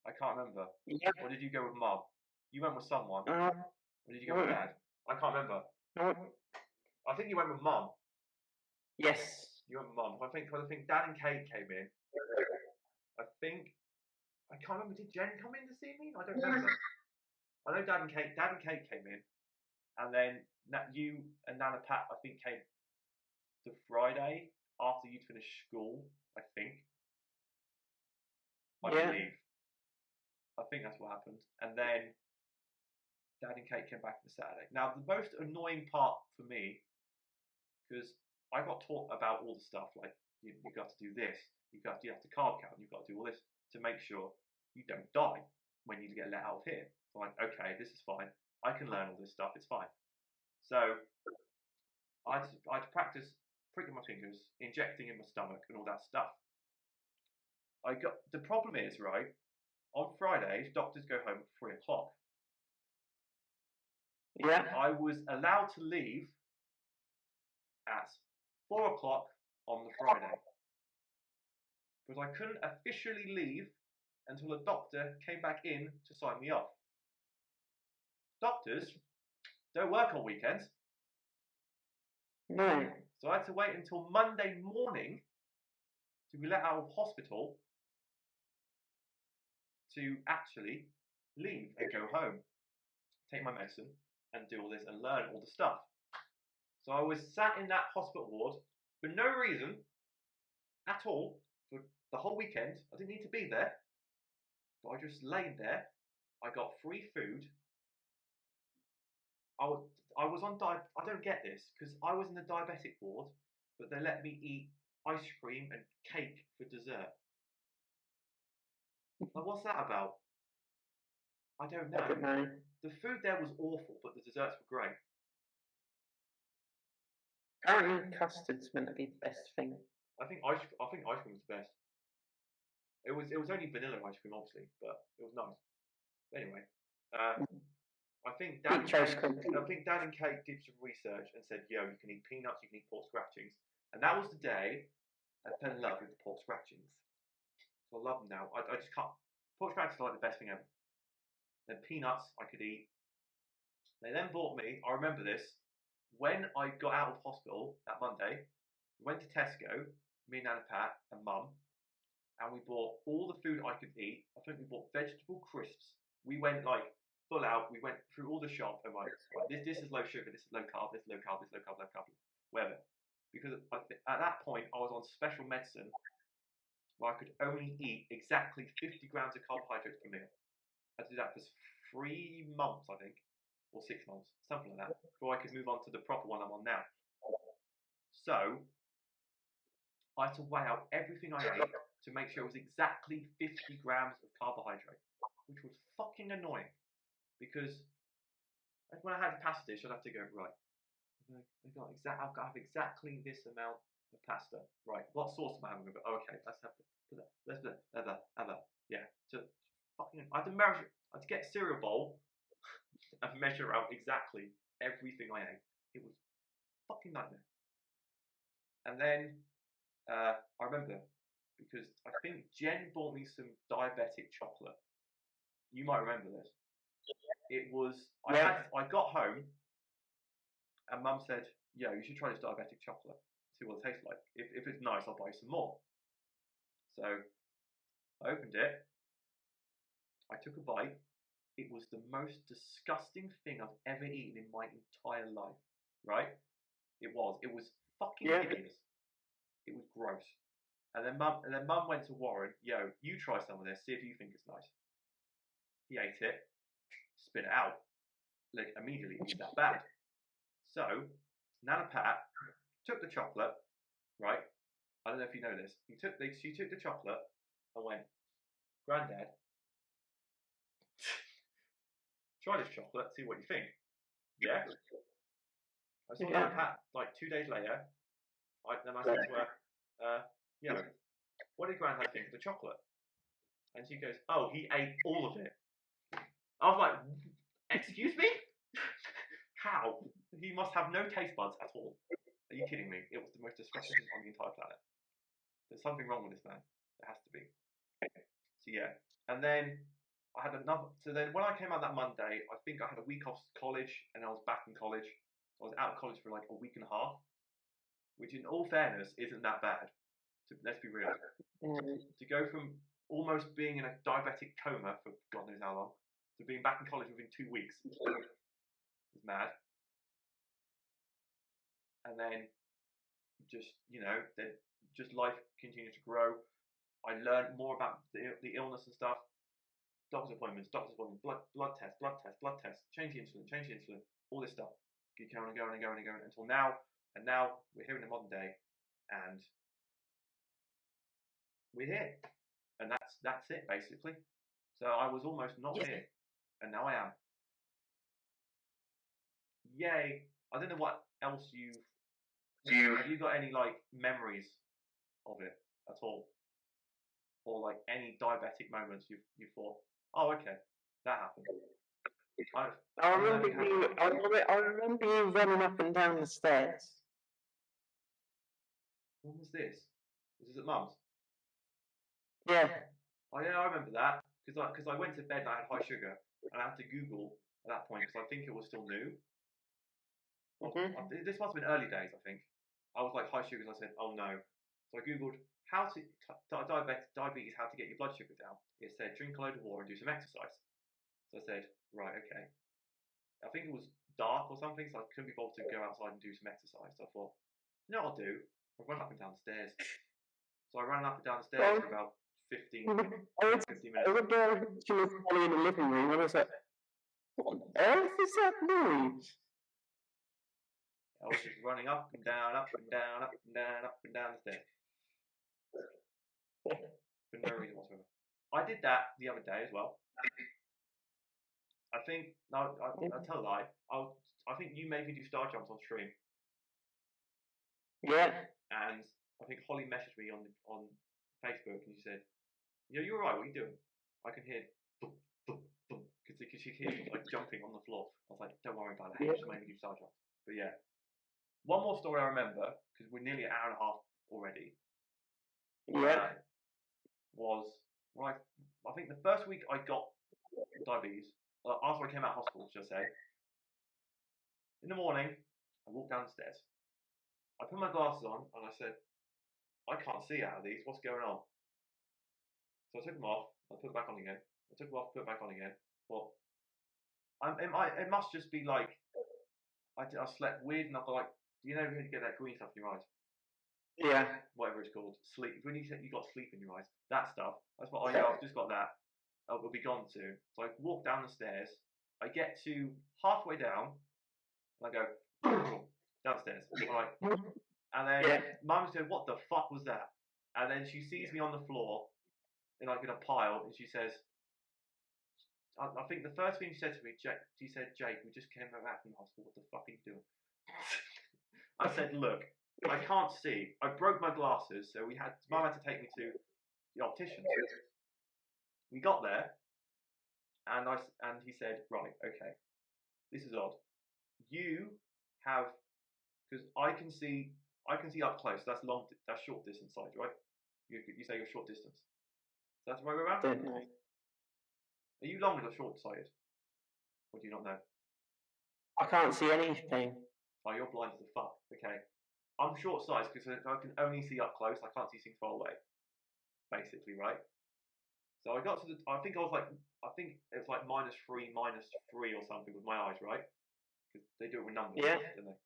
S1: I can't remember. Or did you go with Mum? You went with someone. Or did you go with Dad? I can't remember. I think you went with Mum.
S2: Yes.
S1: You went with Mum. I think Dad and Kate came in. I can't remember. Did Jen come in to see me? I don't remember. I know Dad and Kate came in, and then you and Nana Pat I think came the Friday after you'd finished school. I think. I believe. I think that's what happened, and then Dad and Kate came back on the Saturday. Now the most annoying part for me, because I got taught about all the stuff like you got to do this, you have to carb count, you've got to do all this to make sure you don't die when you get let out of here. So I'm like, okay, this is fine. I can learn all this stuff. It's fine. So I had to practice pricking my fingers, injecting in my stomach, and all that stuff. The problem is, right, on Fridays, doctors go home at 3 o'clock.
S2: Yeah.
S1: I was allowed to leave at 4 o'clock on the Friday. Because I couldn't officially leave until a doctor came back in to sign me off. Doctors don't work on weekends.
S2: No.
S1: So I had to wait until Monday morning to be let out of hospital to actually leave and go home, take my medicine and do all this and learn all the stuff. So I was sat in that hospital ward for no reason at all for the whole weekend. I didn't need to be there, but I just laid there. I got free food. I was on I don't get this because I was in the diabetic ward, but they let me eat ice cream and cake for dessert. Like, what's that about? I don't know. The food there was awful, but the desserts were great.
S2: Apparently, custard's meant to be the best thing.
S1: I think ice cream was the best. It was only vanilla ice cream, obviously, but it was nice. But anyway, I think Dan and Kate did some research and said, yo, you can eat peanuts, you can eat pork scratchings. And that was the day I fell in love with the pork scratchings. So I love them now. I just can't. Pork scratchings are like the best thing ever. Then peanuts I could eat. They then bought me, I remember this, when I got out of hospital that Monday, we went to Tesco, me and Nana Pat and Mum, and we bought all the food I could eat. I think we bought vegetable crisps. We went like full out. We went through all the shop and like, this is low sugar, this is low carb, this is low carb, this is low carb, whatever. Because at that point I was on special medicine where I could only eat exactly 50 grams of carbohydrates per meal. I had to do that for 3 months, I think, or 6 months, something like that, before I could move on to the proper one I'm on now. So I had to weigh out everything I ate to make sure it was exactly 50 grams of carbohydrate, which was fucking annoying because when I had a pasta dish, I'd have to go, right, I've got to have exactly this amount of pasta. Right, what sauce am I having? Oh, okay, let's have that. Yeah, so fucking, I had to measure, I had to get a cereal bowl and measure out exactly everything I ate. It was fucking nightmare. And then I remember because I think Jen bought me some diabetic chocolate. You might remember this. It was I got home and Mum said, "Yo, you should try this diabetic chocolate. See what it tastes like. If it's nice, I'll buy you some more." So I opened it. I took a bite. It was the most disgusting thing I've ever eaten in my entire life. Right? It was fucking hideous. It was gross. And then Mum went to Warren, yo, you try some of this, see if you think it's nice. He ate it, spit it out, like immediately. It was that bad. So Nana Pat took the chocolate, right? I don't know if you know this. She took the chocolate and went, Granddad, try this chocolate, see what you think. Yeah. I saw Nana Pat like 2 days later. Then I said to her, yeah, what did Granddad think of the chocolate? And she goes, oh, he ate all of it. I was like, excuse me? How? He must have no taste buds at all. Are you kidding me? It was the most disgusting thing on the entire planet. There's something wrong with this man. There has to be. So yeah. And then I had another. So then when I came out that Monday, I think I had a week off college and I was back in college. So I was out of college for like a week and a half, which in all fairness isn't that bad. Let's be real. To go from almost being in a diabetic coma for God knows how long to being back in college within 2 weeks is mad. And then just, then just life continued to grow. I learned more about the illness and stuff. Doctor's appointments, blood tests, change the insulin, all this stuff. Keep going and going and going and going until now. And now we're here in the modern day, and we're here. And that's it basically. So I was almost not here, and now I am. Yay! I don't know what else have you got any like memories of it at all, or like any diabetic moments you thought, oh okay, that happened.
S2: I remember you running up and down the stairs.
S1: When was this? Was this at Mum's?
S2: Yeah.
S1: Oh yeah, I remember that because I went to bed and I had high sugar and I had to Google at that point because I think it was still new. Well, this must have been early days. I think I was like high sugars. I said, oh no. So I googled how to diabetes, how to get your blood sugar down. It said drink a load of water and do some exercise. So I said, right, okay. I think it was dark or something, so I couldn't be bothered to go outside and do some exercise. So I thought, you know what I'll do? I'll run up and down the stairs. So I ran up and down the stairs for about 15 minutes.
S2: I was there, she was in the living room, and I was like, what on earth is that noise?
S1: I was just running up and down, up and down, up and down, up and down the stairs. For no reason whatsoever. I did that the other day as well. I think, no, I'll tell a lie. I think you made me do star jumps on stream.
S2: Yeah.
S1: And I think Holly messaged me on Facebook and she said, you're alright, what are you doing? I can hear thump, thump, thump, because she hears me like jumping on the floor. I was like, don't worry about it, just made me do star jumps. But yeah. One more story I remember, because we're nearly an hour and a half already.
S2: Yeah.
S1: Was right. I think the first week I got diabetes, after I came out of hospital, should I say. In the morning, I walked down the stairs. I put my glasses on and I said, I can't see out of these. What's going on? So I took them off. I put them back on again. I took them off, put them back on again. But it must just be like I slept weird and I've got like, you know when you get that green stuff in your eyes?
S2: Yeah.
S1: Whatever it's called. Sleep. When you got sleep in your eyes. That stuff. That's what I've just got that. It'll be gone soon. So I walk down the stairs. I get to halfway down. And I go downstairs. Right. And then Mum said, what the fuck was that? And then she sees me on the floor in like in a pile and she says, I think the first thing she said to me, she said, Jake, we just came back from the hospital. What the fuck are you doing? I said, look, I can't see. I broke my glasses, so Mum had to take me to the optician. We got there, and he said, right, okay, this is odd. You have, because I can see up close. That's short distance sight, right? You say you're short distance. So that's the right way around?
S2: Don't know.
S1: Are you long or short sighted? Or do you not know?
S2: I can't see anything.
S1: Oh, you're blind as the fuck. Okay. I'm short sighted because I can only see up close. I can't see things far away. Basically, right? So I got to I think it was like -3, -3 or something with my eyes, right? Because they do it with numbers, don't they?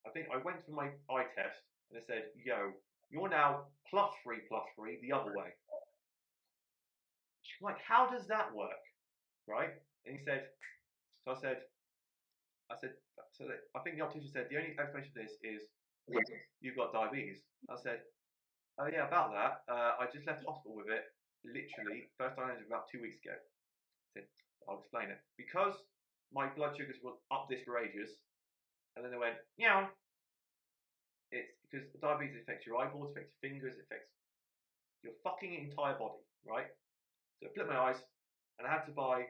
S1: I think I went for my eye test and they said, yo, you're now +3 the other way. I'm like, how does that work? right? And he said, so I said, so I think the optician said the only explanation for this is you've got diabetes. I said, oh yeah, about that. I just left hospital with it. Literally, first diagnosis about 2 weeks ago. I said, I'll explain it. Because my blood sugars were up this for ages, and then they went, yeah. It's because diabetes affects your eyeballs, affects your fingers, affects your fucking entire body, right? So I flipped my eyes, and I had to buy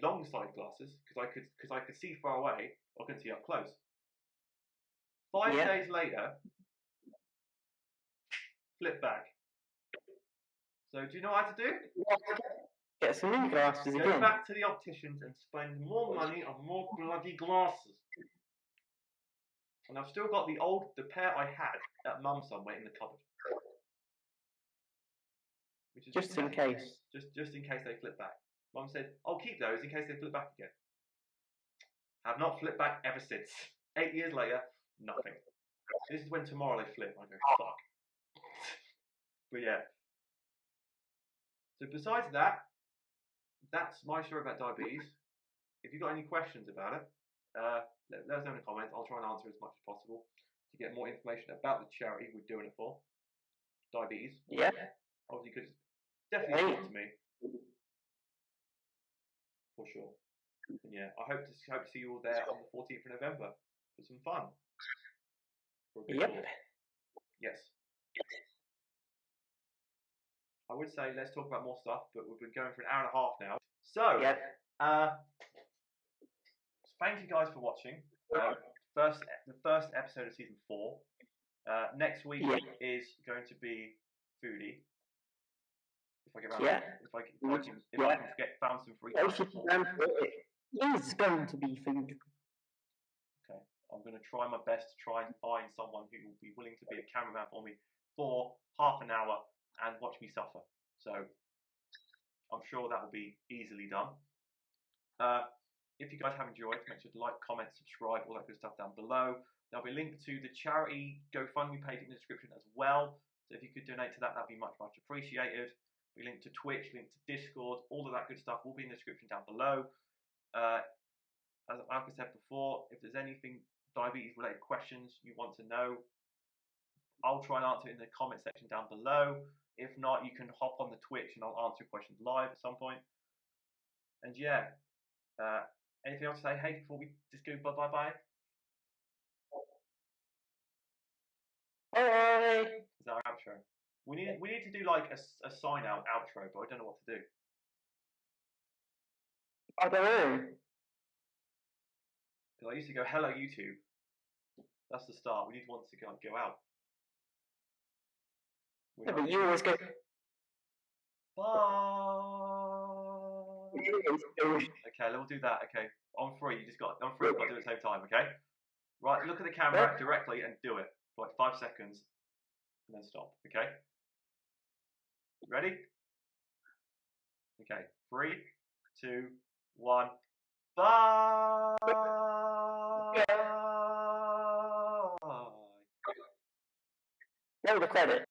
S1: long side glasses because I could see far away. I couldn't see up close. 5 days later, flip back. So do you know what I had to do?
S2: Get some new glasses again.
S1: Go back to the opticians and spend more money on more bloody glasses. And I've still got the pair I had at Mum somewhere in the cupboard. Which is
S2: just in case.
S1: Just in case they flip back. Mum said, I'll keep those in case they flip back again. Have not flipped back ever since. 8 years later, nothing. This is when tomorrow they flip. I go, fuck. But yeah. So besides that, that's my story about diabetes. If you've got any questions about it, let us know in the comments. I'll try and answer as much as possible to get more information about the charity we're doing it for. Diabetes.
S2: Yeah.
S1: Obviously, because it's definitely important to me. For sure. And yeah, I hope to see you all there on the 14th of November for some fun. For a good talk. Yes. I would say let's talk about more stuff, but we've been going for an hour and a half now. So, thank you guys for watching. The first episode of season 4. Next week is going to be foodie. If I get around, if I can found some free time.
S2: It is going to be food.
S1: Okay, I'm going to try my best to try and find someone who will be willing to be a cameraman for me for half an hour and watch me suffer. So I'm sure that will be easily done. If you guys have enjoyed, make sure to like, comment, subscribe, all that good stuff down below. There'll be a link to the charity GoFundMe page in the description as well. So if you could donate to that, that'd be much, much appreciated. We link to Twitch, link to Discord, all of that good stuff will be in the description down below. As I said before, if there's anything diabetes related questions you want to know, I'll try and answer it in the comment section down below. If not, you can hop on the Twitch and I'll answer questions live at some point. And yeah, anything else to say? Hey, before we just go bye.
S2: Bye.
S1: Is that our outro? We need to do like a sign out outro, but I don't know what to do.
S2: I don't know.
S1: Because I used to go, hello YouTube. That's the start. We need one to go out.
S2: Yeah, but you always go.
S1: Bye. Okay, we'll do that. Okay, on 3. On 3. You've got to do it at the same time. Okay. Right. Look at the camera directly and do it for like 5 seconds, and then stop. Okay. Ready? Okay. 3, 2, 1. Bye.
S2: No, the credit.